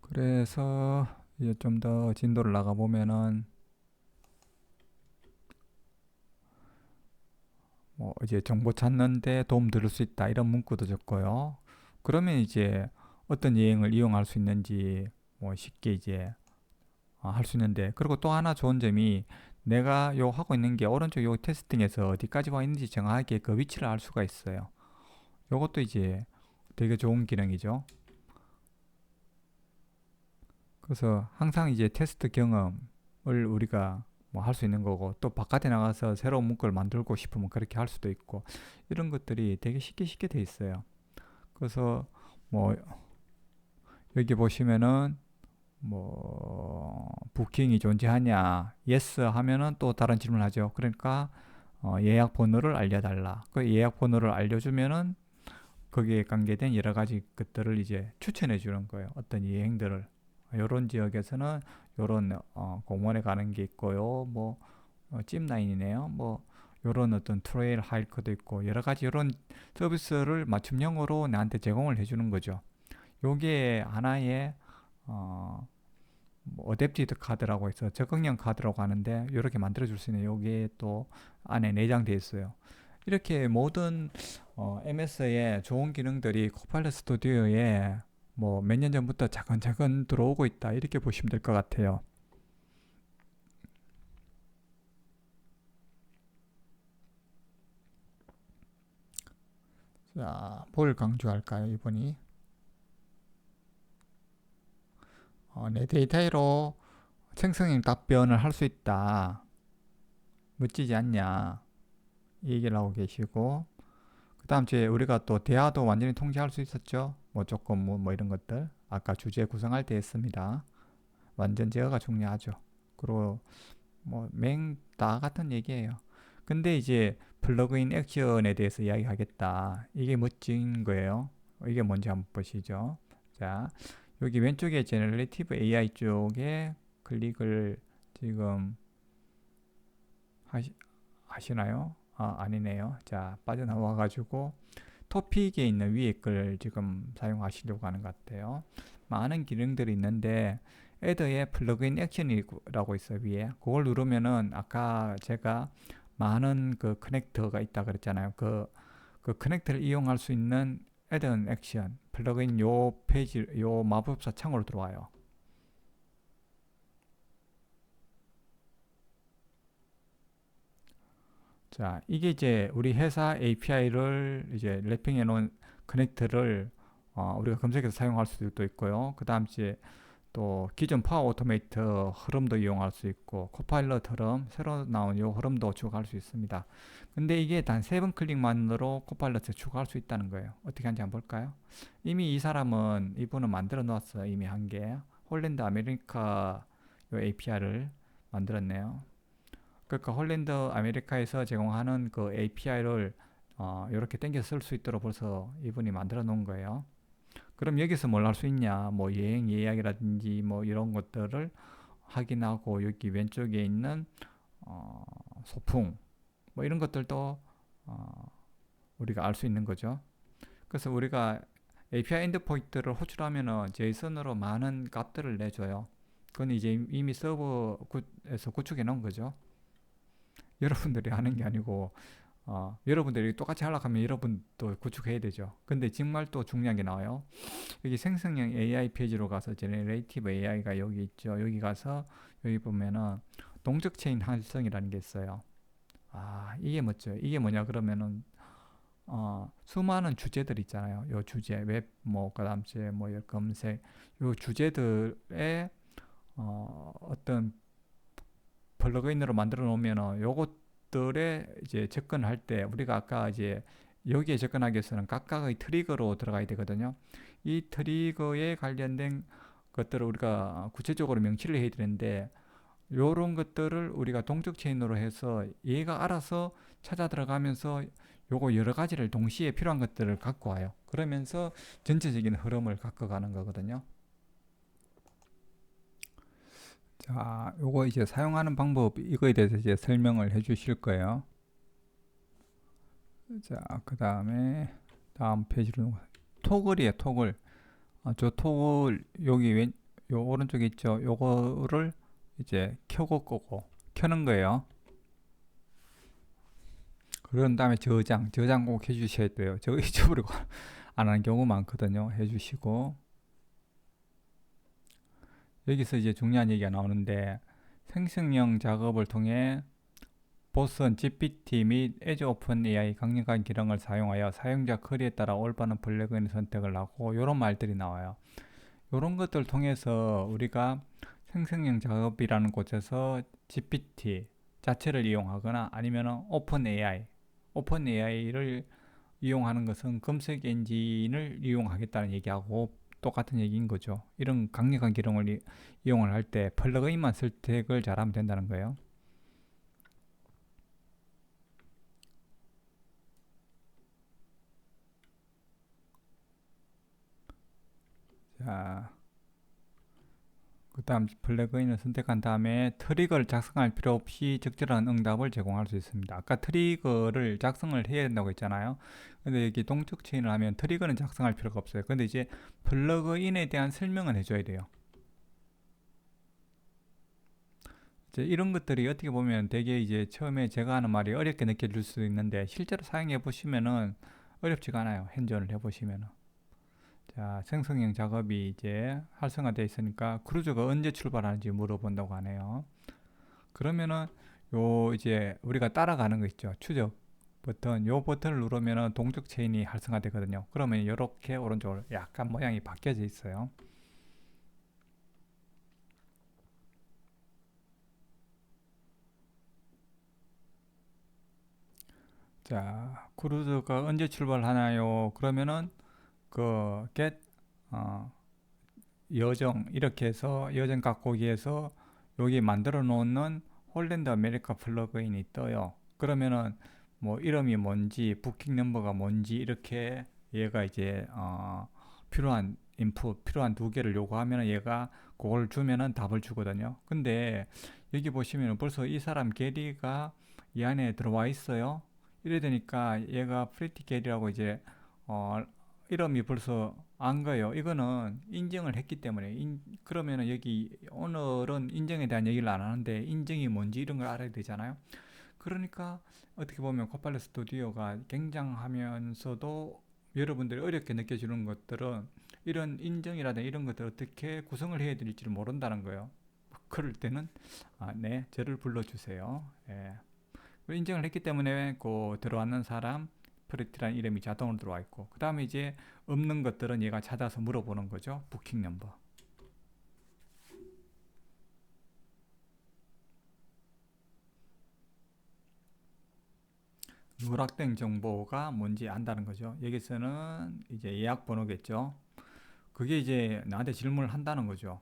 그래서 이제 좀 더 진도를 나가 보면은 뭐 이제 정보 찾는데 도움 들을 수 있다 이런 문구도 적고요. 그러면 이제 어떤 여행을 이용할 수 있는지 뭐 쉽게 이제 할 수 있는데 그리고 또 하나 좋은 점이 내가 요 하고 있는 게 오른쪽 요 테스팅에서 어디까지 와 있는지 정확하게 그 위치를 알 수가 있어요. 요것도 이제 되게 좋은 기능이죠. 그래서 항상 이제 테스트 경험을 우리가 뭐 할 수 있는 거고 또 바깥에 나가서 새로운 문구를 만들고 싶으면 그렇게 할 수도 있고 이런 것들이 되게 쉽게 돼 있어요. 그래서 뭐 여기 보시면은 뭐 부킹이 존재하냐 yes 하면은 또 다른 질문을 하죠. 그러니까 예약 번호를 알려달라. 그 예약 번호를 알려주면은 거기에 관계된 여러 가지 것들을 이제 추천해 주는 거예요. 어떤 여행들을 이런 지역에서는 이런 공원에 가는 게 있고요. 뭐 찜라인이네요. 뭐 이런 어떤 트레일 하이커도 있고 여러 가지 이런 서비스를 맞춤형으로 나한테 제공을 해주는 거죠. 요게 하나의 어, 뭐 어댑티드 카드라고 해서 적응형 카드라고 하는데 이렇게 만들어 줄 수 있는 요게 또 안에 내장되어 있어요. 이렇게 모든 MS의 좋은 기능들이 코파일럿 스튜디오에 뭐 몇 년 전부터 차근차근 들어오고 있다 이렇게 보시면 될 것 같아요. 자, 뭘 강조할까요, 이번이? 내 데이터로 생성형 답변을 할 수 있다. 멋지지 않냐? 이 얘기를 하고 계시고, 그 다음 주에 우리가 또 대화도 완전히 통제할 수 있었죠? 뭐 조건, 뭐 이런 것들. 아까 주제 구성할 때 했습니다. 완전 제어가 중요하죠. 그리고 뭐 맹다 같은 얘기예요. 근데 이제 플러그인 액션에 대해서 이야기하겠다. 이게 멋진 거예요. 이게 뭔지 한번 보시죠. 자, 여기 왼쪽에 제너레이티브 AI 쪽에 클릭을 지금 하시, 하시나요? 아니네요. 자, 빠져나와 가지고 토픽에 있는 위에 걸 지금 사용하시려고 하는 것 같아요. 많은 기능들이 있는데 애더의 플러그인 액션이라고 있어요 위에. 그걸 누르면은 아까 제가 많은 그 커넥터가 있다 그랬잖아요. 그 커넥터를 이용할 수 있는 애더 액션 플러그인 요 페이지 요 마법사 창으로 들어와요. 자, 이게 이제 우리 회사 API를 이제 랩핑해 놓은 커넥터를 우리가 검색해서 사용할 수도 있고요. 그 다음 이제 또 기존 파워 오토메이터 흐름도 이용할 수 있고 코파일럿 흐름 새로 나온 이 흐름도 추가할 수 있습니다. 근데 이게 단 3번 클릭만으로 코파일럿에 추가할 수 있다는 거예요. 어떻게 하는지 한번 볼까요? 이미 이분은 만들어 놓았어요. 이미 한 개. 홀랜드 아메리카 요 API를 만들었네요. 그러니까 홀랜드 아메리카에서 제공하는 그 API를 이렇게 땡겨 쓸 수 있도록 벌써 이분이 만들어 놓은 거예요. 그럼 여기서 뭘 할 수 있냐? 뭐 여행 예약이라든지 뭐 이런 것들을 확인하고 여기 왼쪽에 있는 어, 소풍 뭐 이런 것들도 우리가 알 수 있는 거죠. 그래서 우리가 API 엔드포인트를 호출하면은 JSON으로 많은 값들을 내줘요. 그건 이제 이미 서버에서 구축해 놓은 거죠. 여러분들이 하는 게 아니고 여러분들이 똑같이 하려고 하면 여러분도 구축해야 되죠. 근데 정말 또 중요한 게 나와요. 여기 생성형 AI 페이지로 가서 제네레이티브 AI가 여기 있죠. 여기 가서 여기 보면은 동적 체인 활성이라는 게 있어요. 이게 뭐죠? 이게 뭐냐 그러면은 수많은 주제들 있잖아요. 요 주제 웹 뭐 그다음에 뭐 검색 요 주제들의 어떤 플러그인으로 만들어 놓으면은 요것들에 이제 접근할 때 우리가 아까 이제 여기에 접근하기 위해서는 각각의 트리거로 들어가야 되거든요. 이 트리거에 관련된 것들을 우리가 구체적으로 명시를 해야 되는데 요런 것들을 우리가 동적 체인으로 해서 얘가 알아서 찾아 들어가면서 요거 여러 가지를 동시에 필요한 것들을 갖고 와요. 그러면서 전체적인 흐름을 갖고 가는 거거든요. 자, 요거 이제 사용하는 방법 이거에 대해서 이제 설명을 해 주실 거예요. 자, 그 다음에 다음 페이지로 토글이에요. 토글. 저 토글 여기 요 오른쪽에 있죠. 요거를 이제 켜고 끄고 켜는 거예요. 그런 다음에 저장 꼭 해주셔야 돼요. 저거 잊어버리고 안 하는 경우 많거든요. 해주시고 여기서 이제 중요한 얘기가 나오는데 생성형 작업을 통해 보선 GPT 및 에즈 오픈 AI 강력한 기능을 사용하여 사용자 쿼리에 따라 올바른 플러그인 선택을 하고 이런 말들이 나와요. 이런 것들 통해서 우리가 생성형 작업이라는 곳에서 GPT 자체를 이용하거나 아니면 오픈 AI를 이용하는 것은 검색 엔진을 이용하겠다는 얘기하고 똑같은 얘기인 거죠. 이런 강력한 기능을 이용을 할 때 플러그인만 선택을 잘하면 된다는 거예요. 자, 그 다음 플러그인을 선택한 다음에 트리거를 작성할 필요 없이 적절한 응답을 제공할 수 있습니다. 아까 트리거를 작성을 해야 된다고 했잖아요. 근데 여기 동적 체인을 하면 트리거는 작성할 필요가 없어요. 근데 이제 플러그인에 대한 설명을 해줘야 돼요. 이제 이런 것들이 어떻게 보면 되게 이제 처음에 제가 하는 말이 어렵게 느껴질 수 있는데 실제로 사용해 보시면은 어렵지가 않아요. 핸즈온을 해보시면은. 자, 생성형 작업이 이제 활성화되어 있으니까 크루즈가 언제 출발하는지 물어본다고 하네요. 그러면은 요 이제 우리가 따라가는 거 있죠. 추적 버튼. 요 버튼을 누르면은 동적 체인이 활성화되거든요. 그러면 이렇게 오른쪽으로 약간 모양이 바뀌어져 있어요. 자, 크루즈가 언제 출발하나요? 그러면은 그 get 여정 이렇게 해서 여정 깍고기에서 여기 만들어 놓는 홀랜드 아메리카 플러그인이 떠요. 그러면은 뭐 이름이 뭔지 부킹 넘버가 뭔지 이렇게 얘가 이제 필요한 인풋 필요한 두 개를 요구하면은 얘가 그걸 주면은 답을 주거든요. 근데 여기 보시면은 벌써 이 사람 게리가 이 안에 들어와 있어요. 이래 되니까 얘가 프리티 게리라고 이제 어, 이름이 벌써 안 가요. 이거는 인정을 했기 때문에 그러면은 여기 오늘은 인정에 대한 얘기를 안 하는데 인정이 뭔지 이런 걸 알아야 되잖아요. 그러니까 어떻게 보면 코팔렛 스튜디오가 굉장하면서도 여러분들이 어렵게 느껴지는 것들은 이런 인정이라든가 이런 것들 어떻게 구성을 해야 될지 모른다는 거예요. 그럴 때는 네, 저를 불러주세요. 예. 인정을 했기 때문에 그 들어왔는 사람 프리티라는 이름이 자동으로 들어와 있고 그 다음에 이제 없는 것들은 얘가 찾아서 물어보는 거죠. 부킹 넘버. 누락된 정보가 뭔지 안다는 거죠. 여기서는 이제 예약 번호겠죠. 그게 이제 나한테 질문을 한다는 거죠.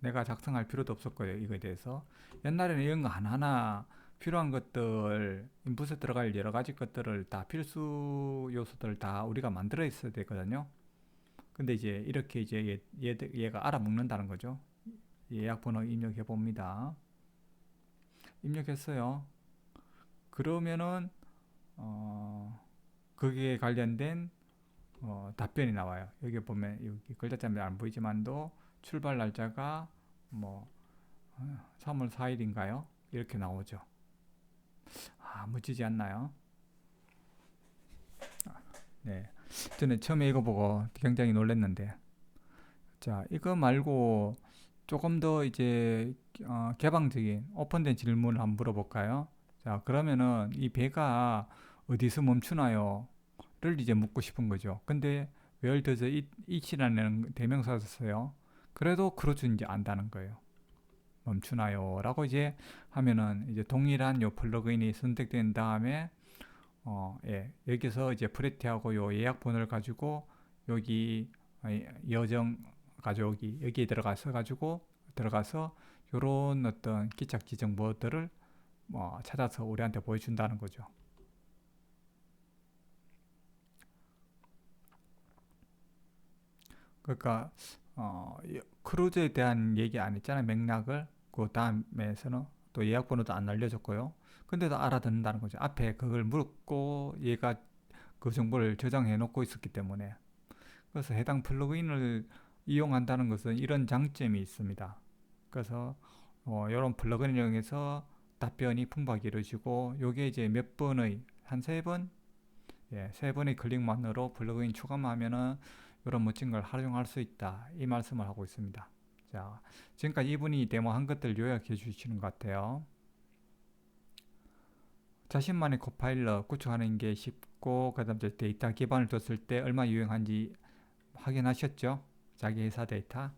내가 작성할 필요도 없었고요. 이거에 대해서. 옛날에는 이런 거 하나하나 필요한 것들, 인풋에 들어갈 여러 가지 것들을 다 필수 요소들을 다 우리가 만들어 있어야 되거든요. 근데 이제 이렇게 이제 얘가 알아먹는다는 거죠. 예약 번호 입력해 봅니다. 입력했어요. 그러면은 거기에 관련된 답변이 나와요. 여기 보면 여기 글자 때문에 안 보이지만도 출발 날짜가 뭐 3월 4일인가요? 이렇게 나오죠. 멋지지 않나요? 네. 저는 처음에 이거 보고 굉장히 놀랐는데, 자, 이거 말고 조금 더 이제 개방적인 오픈된 질문을 한번 물어볼까요? 자, 그러면은 이 배가 어디서 멈추나요? 를 이제 묻고 싶은 거죠. 근데 where does it이라는 대명사를 써요. 그래도 그렇죠 이제 안다는 거예요. 멈추나요? 라고 이제 하면은 이제 동일한 요 플러그인이 선택된 다음에 예, 여기서 이제 프레티하고 요 예약 번호를 가지고 여기 여정 가져오기 여기에 들어가서 요런 어떤 기착 지정 뭐들을 찾아서 우리한테 보여준다는 거죠. 그러니까 크루즈에 대한 얘기 안 했잖아요. 맥락을. 그 다음에서는 또 예약 번호도 안 알려줬고요. 근데도 알아듣는다는 거죠. 앞에 그걸 물었고 얘가 그 정보를 저장해 놓고 있었기 때문에. 그래서 해당 플러그인을 이용한다는 것은 이런 장점이 있습니다. 그래서 이런 플러그인을 이용해서 답변이 풍부하게 이루어지고 요게 이제 몇 번의 한 세 번, 예, 세 번의 클릭만으로 플러그인 추가만 하면은 이런 멋진 걸 활용할 수 있다. 이 말씀을 하고 있습니다. 자, 지금까지 이분이 데모한 것들 요약해 주시는 것 같아요. 자신만의 코파일럿 구축하는 게 쉽고 그다음 데이터 기반을 뒀을 때 얼마 유용한지 확인하셨죠? 자기 회사 데이터.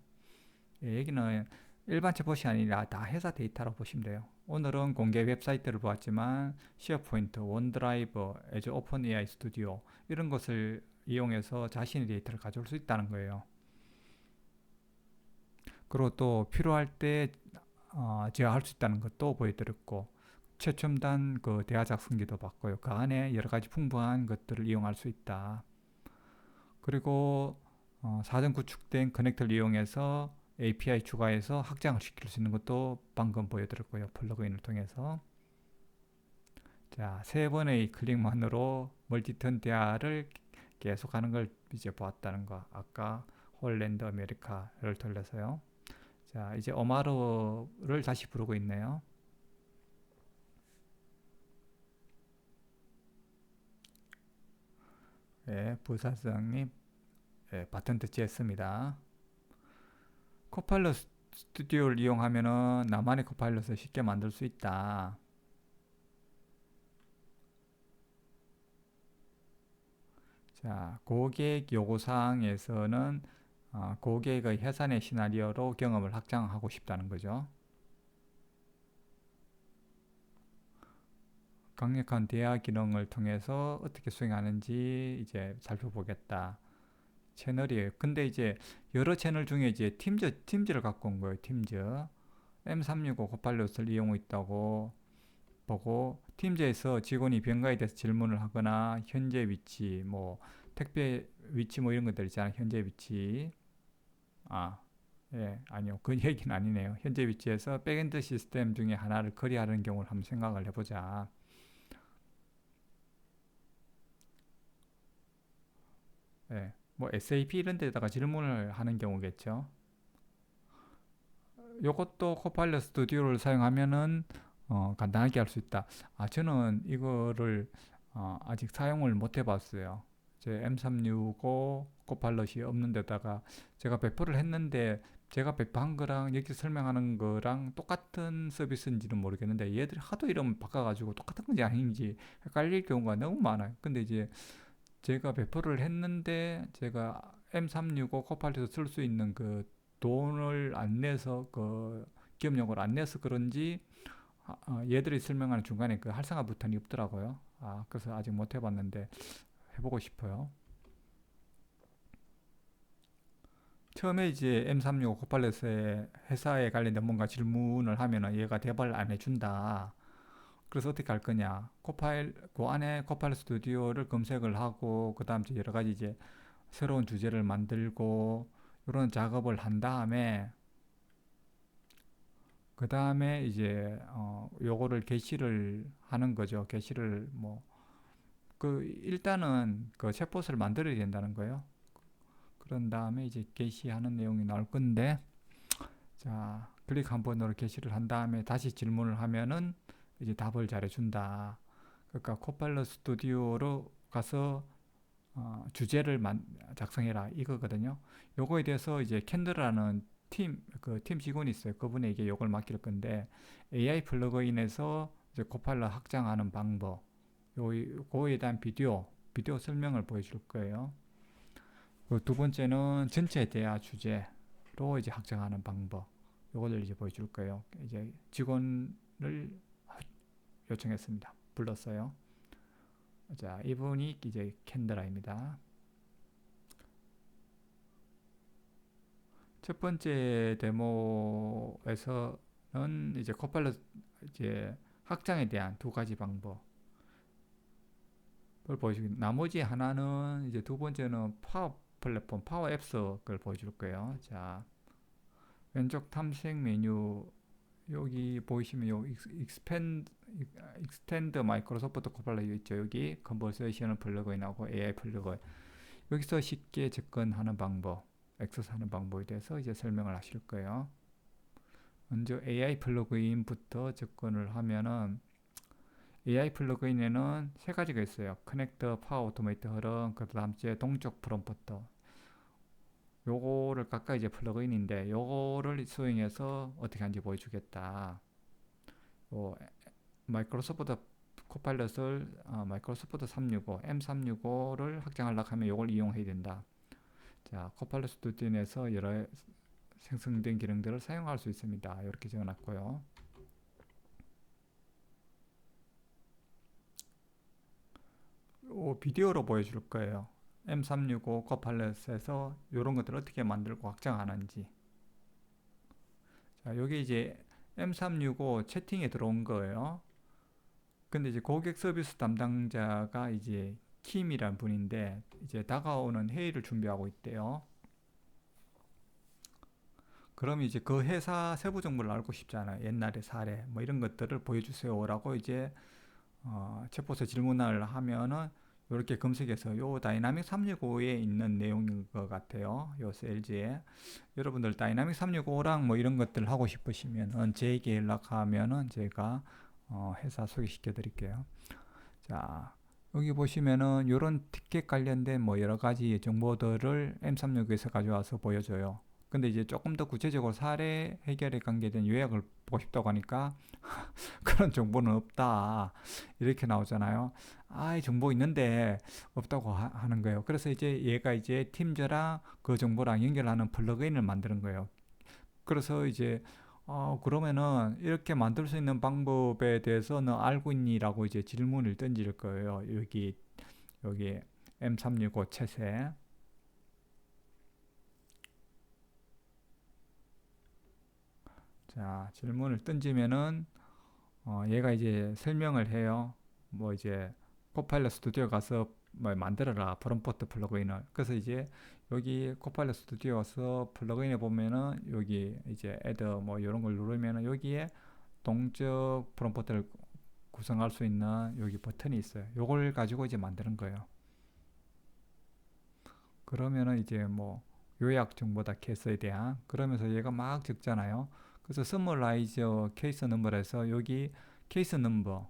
예, 여기는 일반 챗봇이 아니라 다 회사 데이터라고 보시면 돼요. 오늘은 공개 웹사이트를 보았지만 시어포인트, 원드라이브, 애주 오픈 AI 스튜디오 이런 것을 이용해서 자신의 데이터를 가져올 수 있다는 거예요. 그리고 또 필요할 때 제어할 수 있다는 것도 보여드렸고 최첨단 그 대화 작성기도 봤고요. 그 안에 여러 가지 풍부한 것들을 이용할 수 있다. 그리고 사전 구축된 커넥터를 이용해서 API 추가해서 확장을 시킬 수 있는 것도 방금 보여드렸고요. 플러그인을 통해서. 자, 세 번의 클릭만으로 멀티턴 대화를 계속하는 걸 이제 보았다는 거. 아까 홀랜드 아메리카를 돌려서요. 자, 이제 오마르를 다시 부르고 있네요. 예, 부사장님 바튼 터치했습니다. 코파일럿 스튜디오를 이용하면은 나만의 코파일럿을 쉽게 만들 수 있다. 자, 고객 요구사항에서는 고객의 해산의 시나리오로 경험을 확장하고 싶다는 거죠. 강력한 대화 기능을 통해서 어떻게 수행하는지 이제 살펴보겠다. 채널이에요. 근데 이제 여러 채널 중에 이제 팀즈를 갖고 온 거예요. 팀즈. M365 코파일럿을 이용하고 있다고 보고 팀즈에서 직원이 병가에 대해서 질문을 하거나 현재 위치, 뭐 택배 위치 뭐 이런 것들 있잖아요. 현재 위치. 아, 예, 아니요. 그 얘기는 아니네요. 현재 위치에서 백엔드 시스템 중에 하나를 커리하는 경우를 한번 생각을 해보자. 예, 뭐 SAP 이런 데다가 질문을 하는 경우겠죠. 요것도 코파일럿 스튜디오를 사용하면은 간단하게 할 수 있다. 저는 이거를 아직 사용을 못 해봤어요. 제 M365 코파일럿이 없는 데다가 제가 배포를 했는데 제가 배포한 거랑 여기 설명하는 거랑 똑같은 서비스인지는 모르겠는데 얘들이 하도 이름 바꿔가지고 똑같은 건지 아닌지 헷갈릴 경우가 너무 많아요. 근데 이제 제가 배포를 했는데 제가 M365 코파일럿을 쓸 수 있는 그 돈을 안 내서 그 기업용으로 안 내서 그런지 얘들이 설명하는 중간에 그 활성화 버튼이 없더라고요. 그래서 아직 못 해봤는데 해보고 싶어요. 처음에 이제 M365 코팔렛에 회사에 관련된 뭔가 질문을 하면은 얘가 대답을 안 해준다. 그래서 어떻게 할 거냐? 그 안에 코파일럿 스튜디오를 검색을 하고, 그 다음 여러 가지 이제 새로운 주제를 만들고, 이런 작업을 한 다음에, 그 다음에 이제, 요거를 게시를 하는 거죠. 게시를 일단은 그 챗봇을 만들어야 된다는 거예요. 그런 다음에 이제 게시하는 내용이 나올 건데, 자, 클릭 한 번으로 게시를 한 다음에 다시 질문을 하면은 이제 답을 잘해준다. 그러니까 코파일럿 스튜디오로 가서 주제를 작성해라 이거거든요. 요거에 대해서 이제 캔들라는 팀 직원이 있어요. 그분에게 요걸 맡길 건데 AI 플러그인에서 이제 코파일럿 확장하는 방법, 그거에 대한 비디오 설명을 보여줄 거예요. 그두 번째는 전체 대화 주제로 이제 확장하는 방법, 요거를 이제 보여줄 거예요. 이제 직원을 요청했습니다. 불렀어요. 자, 이분이 이제 캔드라입니다. 첫 번째 데모에서는 이제 코팔럿 이제 확장에 대한 두 가지 방법을 보여주고, 나머지 하나는 이제 두 번째는 파워 플랫폼, 파워 앱스를 보여줄 거예요. 자, 왼쪽 탐색 메뉴 여기 보이시면 요 익스텐드 마이크로소프트 코팔럿 있죠. 여기 컨버세이션 플러그인하고 AI 플러그인, 여기서 쉽게 접근하는 방법, 액세스하는 방법에 대해서 이제 설명을 하실 거예요. 먼저 AI 플러그인부터 접근을 하면은, AI 플러그인에는 세 가지가 있어요. 커넥터, 파워 오토메이트 흐름, 그 다음째 동적 프롬프트. 요거를 각각 이제 플러그인인데, 요거를 수행해서 어떻게 하는지 보여주겠다. 마이크로소프트 코파일럿을 마이크로소프트 365, M365를 확장하려고 하면 요걸 이용해야 된다. 자, 코파일럿 스튜디오에서 여러 생성된 기능들을 사용할 수 있습니다. 이렇게 적어놨고요. 비디오로 보여줄 거예요. M365 코파일럿에서 이런 것들을 어떻게 만들고 확장하는지. 자, 여기 이제 M365 채팅에 들어온 거예요. 근데 이제 고객 서비스 담당자가 이제 킴이란 분인데, 이제 다가오는 회의를 준비하고 있대요. 그럼 이제 그 회사 세부 정보를 알고 싶잖아요. 옛날의 사례, 뭐 이런 것들을 보여주세요라고 이제 챗봇에 질문을 하면은 이렇게 검색해서 요 다이나믹 365에 있는 내용인 것 같아요. 요 셀즈에. 여러분들 다이나믹 365랑 뭐 이런 것들 하고 싶으시면은 저에게 연락하면은 제가 회사 소개시켜 드릴게요. 자, 여기 보시면은 이런 티켓 관련된 뭐 여러 가지 정보들을 M365에서 가져와서 보여줘요. 근데 이제 조금 더 구체적으로 사례 해결에 관계된 요약을 보고 싶다고 하니까 그런 정보는 없다, 이렇게 나오잖아요. 이 정보 있는데 없다고 하는 거예요. 그래서 이제 얘가 이제 팀저랑 그 정보랑 연결하는 플러그인을 만드는 거예요. 그래서 이제 그러면은 이렇게 만들 수 있는 방법에 대해서 너 알고 있니? 라고 이제 질문을 던질 거예요. 여기 M365 챗에. 자, 질문을 던지면은 얘가 이제 설명을 해요. 뭐 이제 코파일럿 스튜디오 가서 뭐 만들어라 프롬포트 플러그인을. 그래서 이제 여기 코파일럿 스튜디오 가서 플러그인에 보면은 여기 이제 애드 뭐 이런 걸 누르면은 여기에 동적 프롬포트를 구성할 수 있는 여기 버튼이 있어요. 요걸 가지고 이제 만드는 거예요. 그러면은 이제 뭐 요약 정보다 케이스에 대한, 그러면서 얘가 막 적잖아요. 그래서 서머라이저 케이스 넘버에서 여기 케이스 넘버,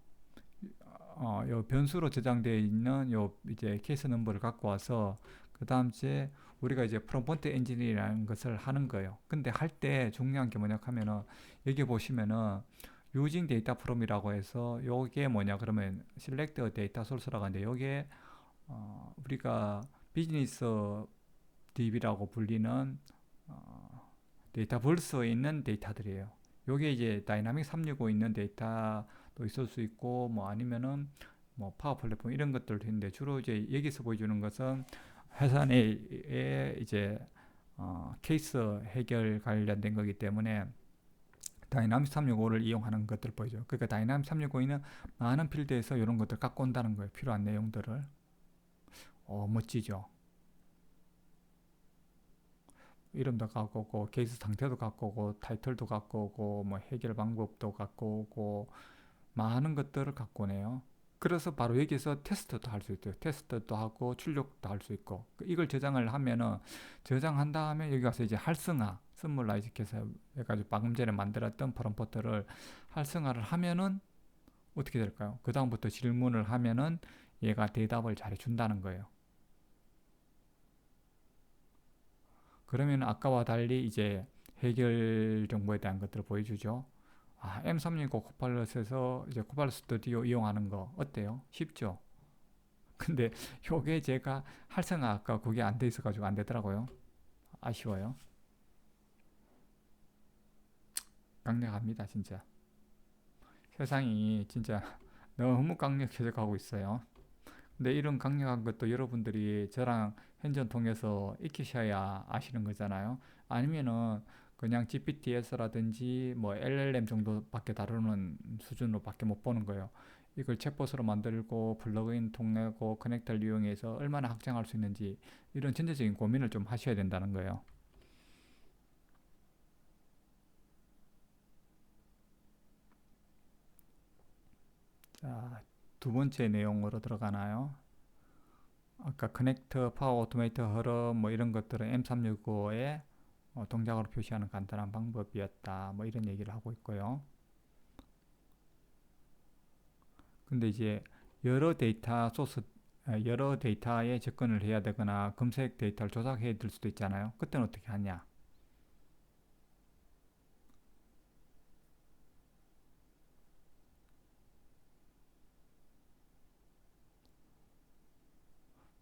요 변수로 저장되어 있는 요 이제 케이스 넘버를 갖고 와서 그 다음에 우리가 이제 프롬프트 엔진이라는 것을 하는 거예요. 근데 할 때 중요한 게 뭐냐 하면은 여기 보시면은 using data from이라고 해서 요게 뭐냐 그러면 select data source라고 하는데, 요게 우리가 비즈니스 DB라고 불리는 데이터버스에 있는 데이터들이에요. 요게 이제 다이나믹 365 있는 데이터도 있을 수 있고, 뭐 아니면은 뭐 파워 플랫폼 이런 것들도 있는데, 주로 이제 여기서 보여주는 것은 회사 내에 이제 케이스 해결 관련된 거기 때문에 다이나믹 365를 이용하는 것들 보이죠. 그러니까 다이나믹 365에는 많은 필드에서 이런 것들 갖고 온다는 거예요. 필요한 내용들을. 멋지죠. 이름도 갖고 오고 케이스 상태도 갖고 오고 타이틀도 갖고 오고 뭐 해결 방법도 갖고 오고 많은 것들을 갖고 오네요. 그래서 바로 여기서 테스트도 할 수 있대요. 테스트도 하고 출력도 할 수 있고 이걸 저장을 하면은 저장한 다음에 여기 가서 이제 활성화 스몰라이즈해서 해가지고 방금 전에 만들었던 프롬프트를 활성화를 하면은 어떻게 될까요? 그 다음부터 질문을 하면은 얘가 대답을 잘 해준다는 거예요. 그러면 아까와 달리 이제 해결 정보에 대한 것들을 보여주죠. M365 코팔럿에서 이제 코팔럿 스튜디오 이용하는 거 어때요? 쉽죠? 근데 요게 제가 활성화 아까 그게 안 돼 있어가지고 안 되더라고요. 아쉬워요. 강력합니다, 진짜. 세상이 진짜 너무 강력해져 가고 있어요. 근데 이런 강력한 것도 여러분들이 저랑 현전 통해서 익히셔야 아시는 거잖아요. 아니면은 그냥 GPTS라든지 뭐 LLM 정도밖에 다루는 수준으로밖에 못 보는 거예요. 이걸 챗봇으로 만들고 플러그인 통하고 커넥터를 이용해서 얼마나 확장할 수 있는지 이런 전체적인 고민을 좀 하셔야 된다는 거예요. 자, 두 번째 내용으로 들어가나요? 아까 커넥터, 파워 오토메이터, 흐름 뭐 이런 것들은 M365의 동작으로 표시하는 간단한 방법이었다. 뭐 이런 얘기를 하고 있고요. 근데 이제 여러 데이터 소스, 여러 데이터에 접근을 해야 되거나 검색 데이터를 조작해야 될 수도 있잖아요. 그때는 어떻게 하냐?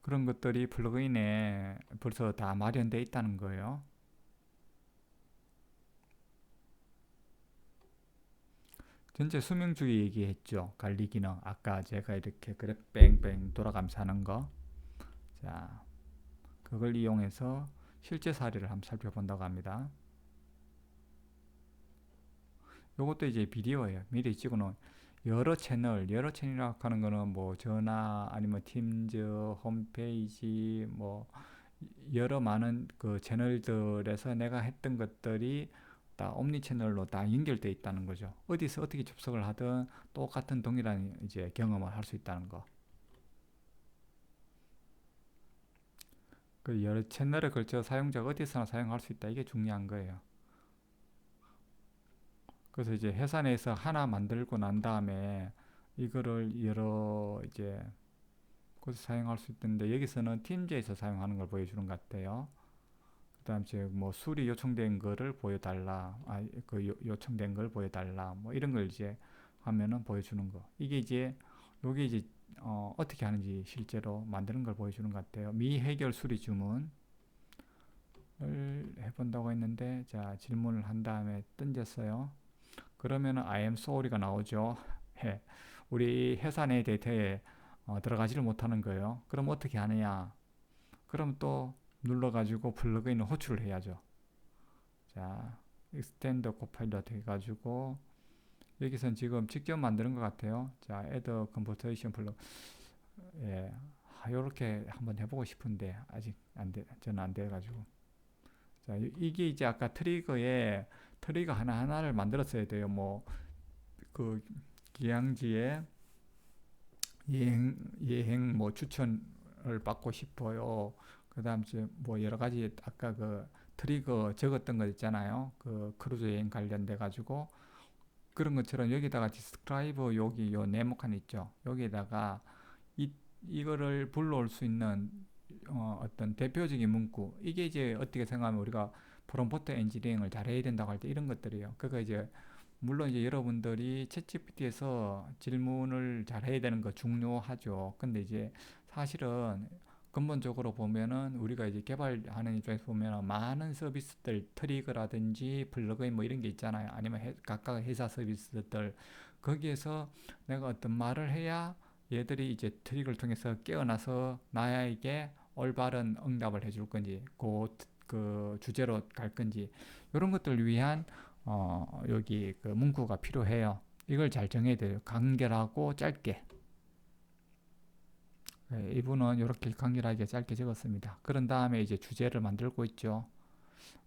그런 것들이 플러그인에 벌써 다 마련되어 있다는 거예요. 전체 수명주기 얘기했죠. 관리 기능. 아까 제가 이렇게 그래 뺑뺑 돌아가면서 하는 거. 자, 그걸 이용해서 실제 사례를 한번 살펴본다고 합니다. 요것도 이제 비디오예요. 미리 찍어놓은 여러 채널이라고 하는 거는 뭐 전화 아니면 팀즈, 홈페이지 뭐 여러 많은 그 채널들에서 내가 했던 것들이 다 옴니 채널로 다 연결돼 있다는 거죠. 어디서 어떻게 접속을 하든 똑같은 동일한 이제 경험을 할 수 있다는 거. 그 여러 채널에 걸쳐 사용자가 어디서나 사용할 수 있다. 이게 중요한 거예요. 그래서 이제 회사 내에서 하나 만들고 난 다음에 이거를 여러 이제 곳에서 사용할 수 있는데 여기서는 팀즈에서 사용하는 걸 보여주는 것 같아요. 그다음 이제 뭐 수리 요청된 거를 보여달라, 그 요청된 걸 보여달라, 뭐 이런 걸 이제 하면은 보여주는 거. 이게 이제 요게 이제 어떻게 하는지 실제로 만드는 걸 보여주는 것 같아요. 미해결 수리 주문을 해본다고 했는데 자 질문을 한 다음에 던졌어요. 그러면은 I am sorry가 나오죠. 예. 우리 회사 내 데이터에 들어가지를 못하는 거예요. 그럼 어떻게 하느냐? 그럼 또 눌러가지고 플러그인을 호출을 해야죠. 자, extend copilot 해가지고 여기선 지금 직접 만드는 것 같아요. 자, add conversation 플러그 예, 이렇게 한번 해보고 싶은데 아직 안 돼, 저는 안 돼가지고. 자, 이게 이제 아까 트리거 하나하나를 만들었어야 돼요. 뭐 그 기항지에 예행 뭐 추천을 받고 싶어요. 그 다음 이제 뭐 여러 가지 아까 그 트리거 적었던 거 있잖아요. 그 크루즈 여행 관련돼 가지고 그런 것처럼 여기다가 디스크라이브 여기 요 네모칸 있죠. 여기다가 이거를 불러올 수 있는 어떤 대표적인 문구 이게 이제 어떻게 생각하면 우리가 프롬프트 엔지니어링을 잘해야 된다고 할 때 이런 것들이에요. 그거 이제 물론 이제 여러분들이 챗GPT에서 질문을 잘 해야 되는 거 중요하죠. 근데 이제 사실은 근본적으로 보면은 우리가 이제 개발하는 입장에서 보면 많은 서비스들 트리거라든지 플러그인 뭐 이런 게 있잖아요. 아니면 각각 회사 서비스들 거기에서 내가 어떤 말을 해야 얘들이 이제 트리거를 통해서 깨어나서 나에게 올바른 응답을 해줄 건지 그 주제로 갈 건지 이런 것들을 위한 여기 그 문구가 필요해요. 이걸 잘 정해야 돼요. 간결하고 짧게. 네, 이분은 이렇게 간결하게 짧게 적었습니다. 그런 다음에 이제 주제를 만들고 있죠.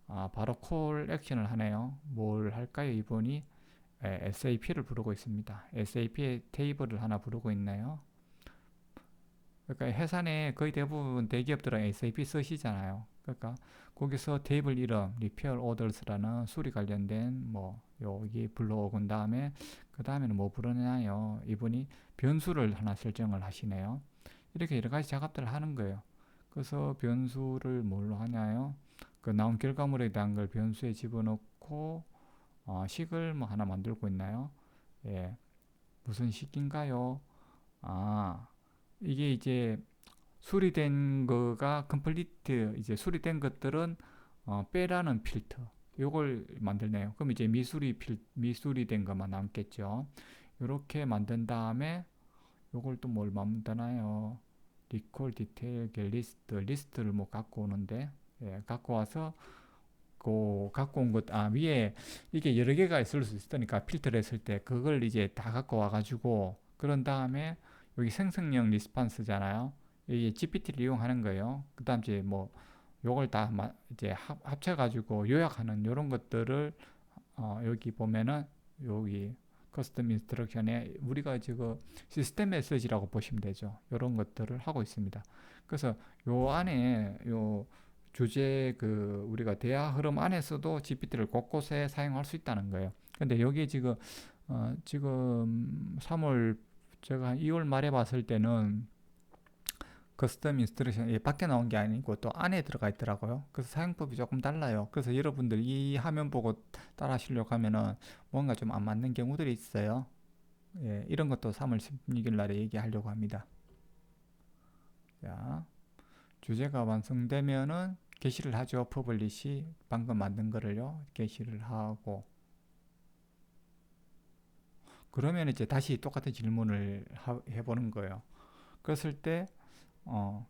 바로 콜 액션을 하네요. 뭘 할까요? 이분이 SAP를 부르고 있습니다. SAP의 테이블을 하나 부르고 있나요? 그러니까 회사 내 거의 대부분 대기업들은 SAP 쓰시잖아요. 그러니까 거기서 테이블 이름, Repair Orders라는 수리 관련된 뭐 여기 불러온 다음에 그 다음에는 뭐 부르냐요. 이분이 변수를 하나 설정을 하시네요. 이렇게 여러 가지 작업들을 하는 거예요. 그래서 변수를 뭘로 하냐요? 그 나온 결과물에 대한 걸 변수에 집어넣고 식을 뭐 하나 만들고 있나요? 예, 무슨 식인가요? 아, 이게 이제 수리된 거가 컴플리트 이제 수리된 것들은 빼라는 필터 요걸 만들네요. 그럼 이제 미수리된 것만 남겠죠. 이렇게 만든 다음에 요걸 또 뭘 만드나요? 리콜 디테일 리스트를 뭐 갖고 오는데 갖고 와서 갖고 온 것, 위에 이게 여러 개가 있을 수 있으니까 필터를 했을 때 그걸 이제 다 갖고 와가지고 그런 다음에 여기 생성형 리스판스잖아요. 이게 GPT를 이용하는 거예요. 그 다음 이제 뭐 요걸 다 이제 합쳐가지고 요약하는 요런 것들을 여기 보면은 여기 커스텀 인스트럭션에 우리가 지금 시스템 메시지라고 보시면 되죠. 요런 것들을 하고 있습니다. 그래서 요 안에 요 주제 그 우리가 대화 흐름 안에서도 GPT를 곳곳에 사용할 수 있다는 거예요. 근데 여기 지금 3월 제가 한 2월 말에 봤을 때는 커스텀 인스트럭션 밖에 나온 게 아니고 또 안에 들어가 있더라고요. 그래서 사용법이 조금 달라요. 그래서 여러분들 이 화면 보고 따라 하시려고 하면은 뭔가 좀 안 맞는 경우들이 있어요. 예, 이런 것도 3월 16일 날에 얘기하려고 합니다. 자, 주제가 완성되면은 게시를 하죠. 퍼블리시 방금 만든 거를요. 게시를 하고 그러면 이제 다시 똑같은 질문을 해보는 거예요. 그랬을 때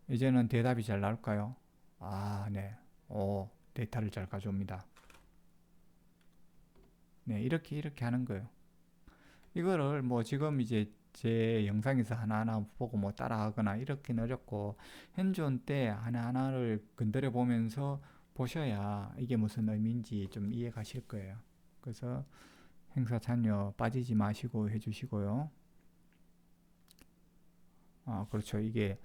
이제는 대답이 잘 나올까요? 네. 데이터를 잘 가져옵니다. 네, 이렇게 하는 거예요. 이거를 뭐 지금 이제 제 영상에서 하나하나 보고 뭐 따라하거나 이렇게는 어렵고 핸즈온 때 하나하나를 건드려 보면서 보셔야 이게 무슨 의미인지 좀 이해 가실 거예요. 그래서 행사 참여 빠지지 마시고 해주시고요. 그렇죠. 이게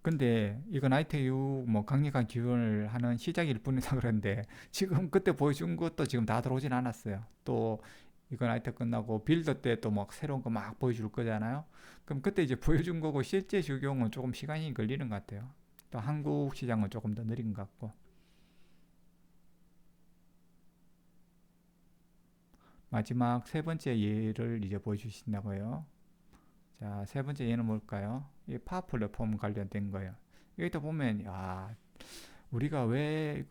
근데 이건 ITU 뭐 강력한 기원을 하는 시작일 뿐이다 그런데 지금 그때 보여준 것도 지금 다 들어오진 않았어요. 또 이건 ITU 끝나고 빌더 때 또 막 새로운 거 막 보여줄 거잖아요. 그럼 그때 이제 보여준 거고 실제 적용은 조금 시간이 걸리는 것 같아요. 또 한국 시장은 조금 더 느린 것 같고. 마지막 세 번째 예를 이제 보여주신다고요. 자, 세 번째 예는 뭘까요? 이 파워 플랫폼 관련된 거예요. 여기다 보면 우리가 왜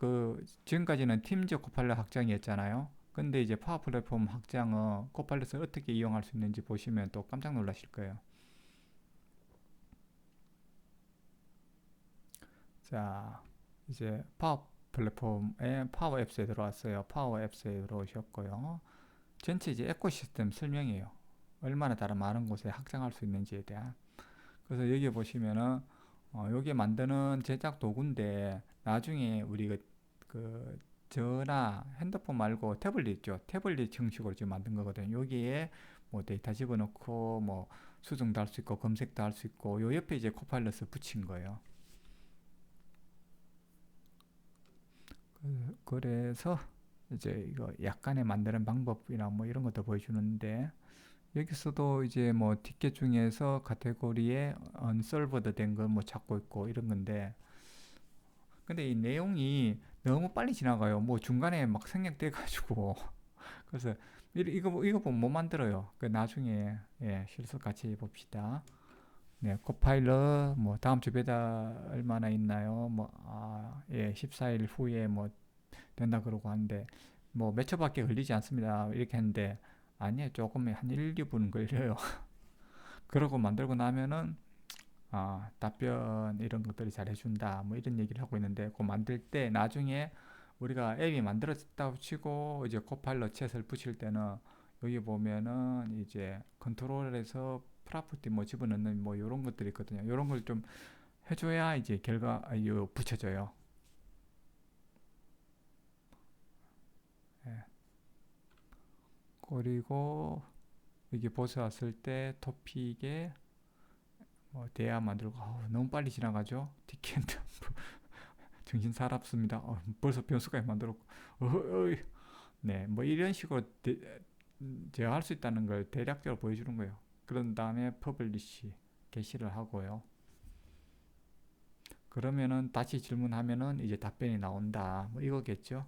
지금까지는 팀즈 코팔럿 확장이었잖아요. 근데 이제 파워 플랫폼 확장은 코팔럿을 어떻게 이용할 수 있는지 보시면 또 깜짝 놀라실 거예요. 자, 이제 파워 플랫폼에 파워 앱스에 들어왔어요. 파워 앱스에 들어오셨고요. 전체 이제 에코시스템 설명이에요. 얼마나 다른 많은 곳에 확장할 수 있는지에 대한. 그래서 여기 보시면은 여기 만드는 제작 도구인데 나중에 우리 전화 핸드폰 말고 태블릿 있죠. 태블릿 형식으로 지금 만든 거거든요. 여기에 뭐 데이터 집어넣고 뭐 수정도 할 수 있고 검색도 할 수 있고 요 옆에 이제 코파일럿을 붙인 거예요. 그래서 이제 이거 약간의 만드는 방법이나 뭐 이런 것도 보여주는데 여기서도 이제 뭐 티켓 중에서 카테고리에 unsolved 된 걸 뭐 찾고 있고 이런 건데 근데 이 내용이 너무 빨리 지나가요. 뭐 중간에 막 생략돼 가지고 그래서 이거 보면 못 만들어요. 그 나중에 실습 같이 봅시다. 네, 코파일럿 뭐 다음 주 배달 얼마나 있나요? 14일 후에 뭐 된다 그러고 하는데 뭐 몇 초밖에 걸리지 않습니다. 이렇게 했는데 아니에요. 조금 한 1, 2분 걸려요. 그러고 만들고 나면은 답변 이런 것들이 잘 해준다 뭐 이런 얘기를 하고 있는데 그 만들 때 나중에 우리가 앱이 만들어졌다고 치고 이제 코파일럿 챗을 붙일 때는 여기 보면은 이제 컨트롤에서 프로퍼티 뭐 집어넣는 뭐 이런 것들이 있거든요. 이런 걸 좀 해줘야 이제 이거 붙여져요. 예. 그리고 여기 보스 왔을 때 토픽에 뭐 대화 만들고 너무 빨리 지나가죠. 디켄드 정신 사납습니다. 벌써 변수까지 만들었고 네, 뭐 이런 식으로 제가 할 수 있다는 걸 대략적으로 보여주는 거예요. 그런 다음에 퍼블리시 게시를 하고요. 그러면은 다시 질문하면은 이제 답변이 나온다. 뭐 이거겠죠.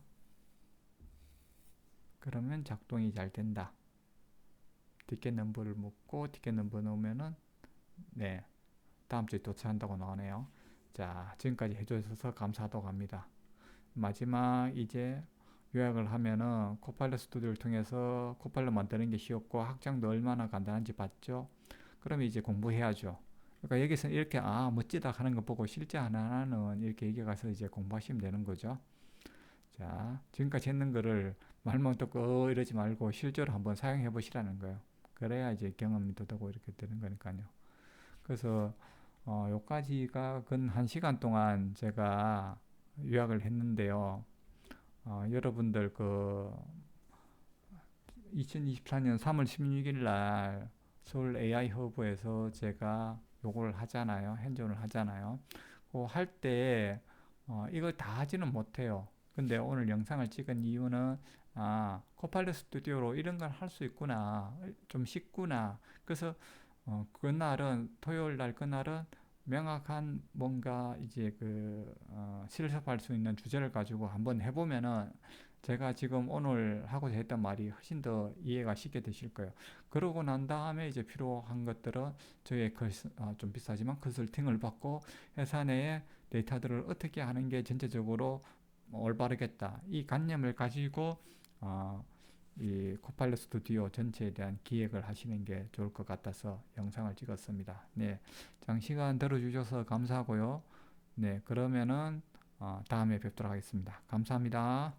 그러면 작동이 잘 된다. 티켓 넘버를 묻고 티켓 넘버 넣으면은 네, 다음 주에 도착한다고 나오네요. 자, 지금까지 해주셔서 감사하다고 합니다. 마지막 이제 요약을 하면은 코파일럿 스튜디오를 통해서 코파일럿 만드는 게 쉬웠고 확장도 얼마나 간단한지 봤죠. 그러면 이제 공부해야죠. 그러니까 여기서 이렇게 멋지다 하는 거 보고 실제 하나하나는 이렇게 여기 가서 이제 공부하시면 되는 거죠. 자, 지금까지 했는 거를 말만 듣고 이러지 말고 실제로 한번 사용해 보시라는 거예요. 그래야 이제 경험이 더되고 이렇게 되는 거니까요. 그래서 요까지가 근 1시간 동안 제가 요약을 했는데요. 여러분들 그 2024년 3월 16일 날 서울 AI 허브에서 제가 요걸 하잖아요. 핸즈온을 하잖아요. 그 할 때 이걸 다 하지는 못해요. 근데 오늘 영상을 찍은 이유는 코파일럿 스튜디오로 이런 걸 할 수 있구나. 좀 쉽구나. 그래서 그날은 토요일 날 그날은 명확한 뭔가 이제 실습할 수 있는 주제를 가지고 한번 해보면은 제가 지금 오늘 하고자 했던 말이 훨씬 더 이해가 쉽게 되실 거예요. 그러고 난 다음에 이제 필요한 것들은 저의 좀 비싸지만 컨설팅을 받고 회사 내에 데이터들을 어떻게 하는 게 전체적으로 올바르겠다. 이 관념을 가지고 이 코파일럿 스튜디오 전체에 대한 기획을 하시는 게 좋을 것 같아서 영상을 찍었습니다. 네, 장시간 들어주셔서 감사하고요. 네, 그러면은 다음에 뵙도록 하겠습니다. 감사합니다.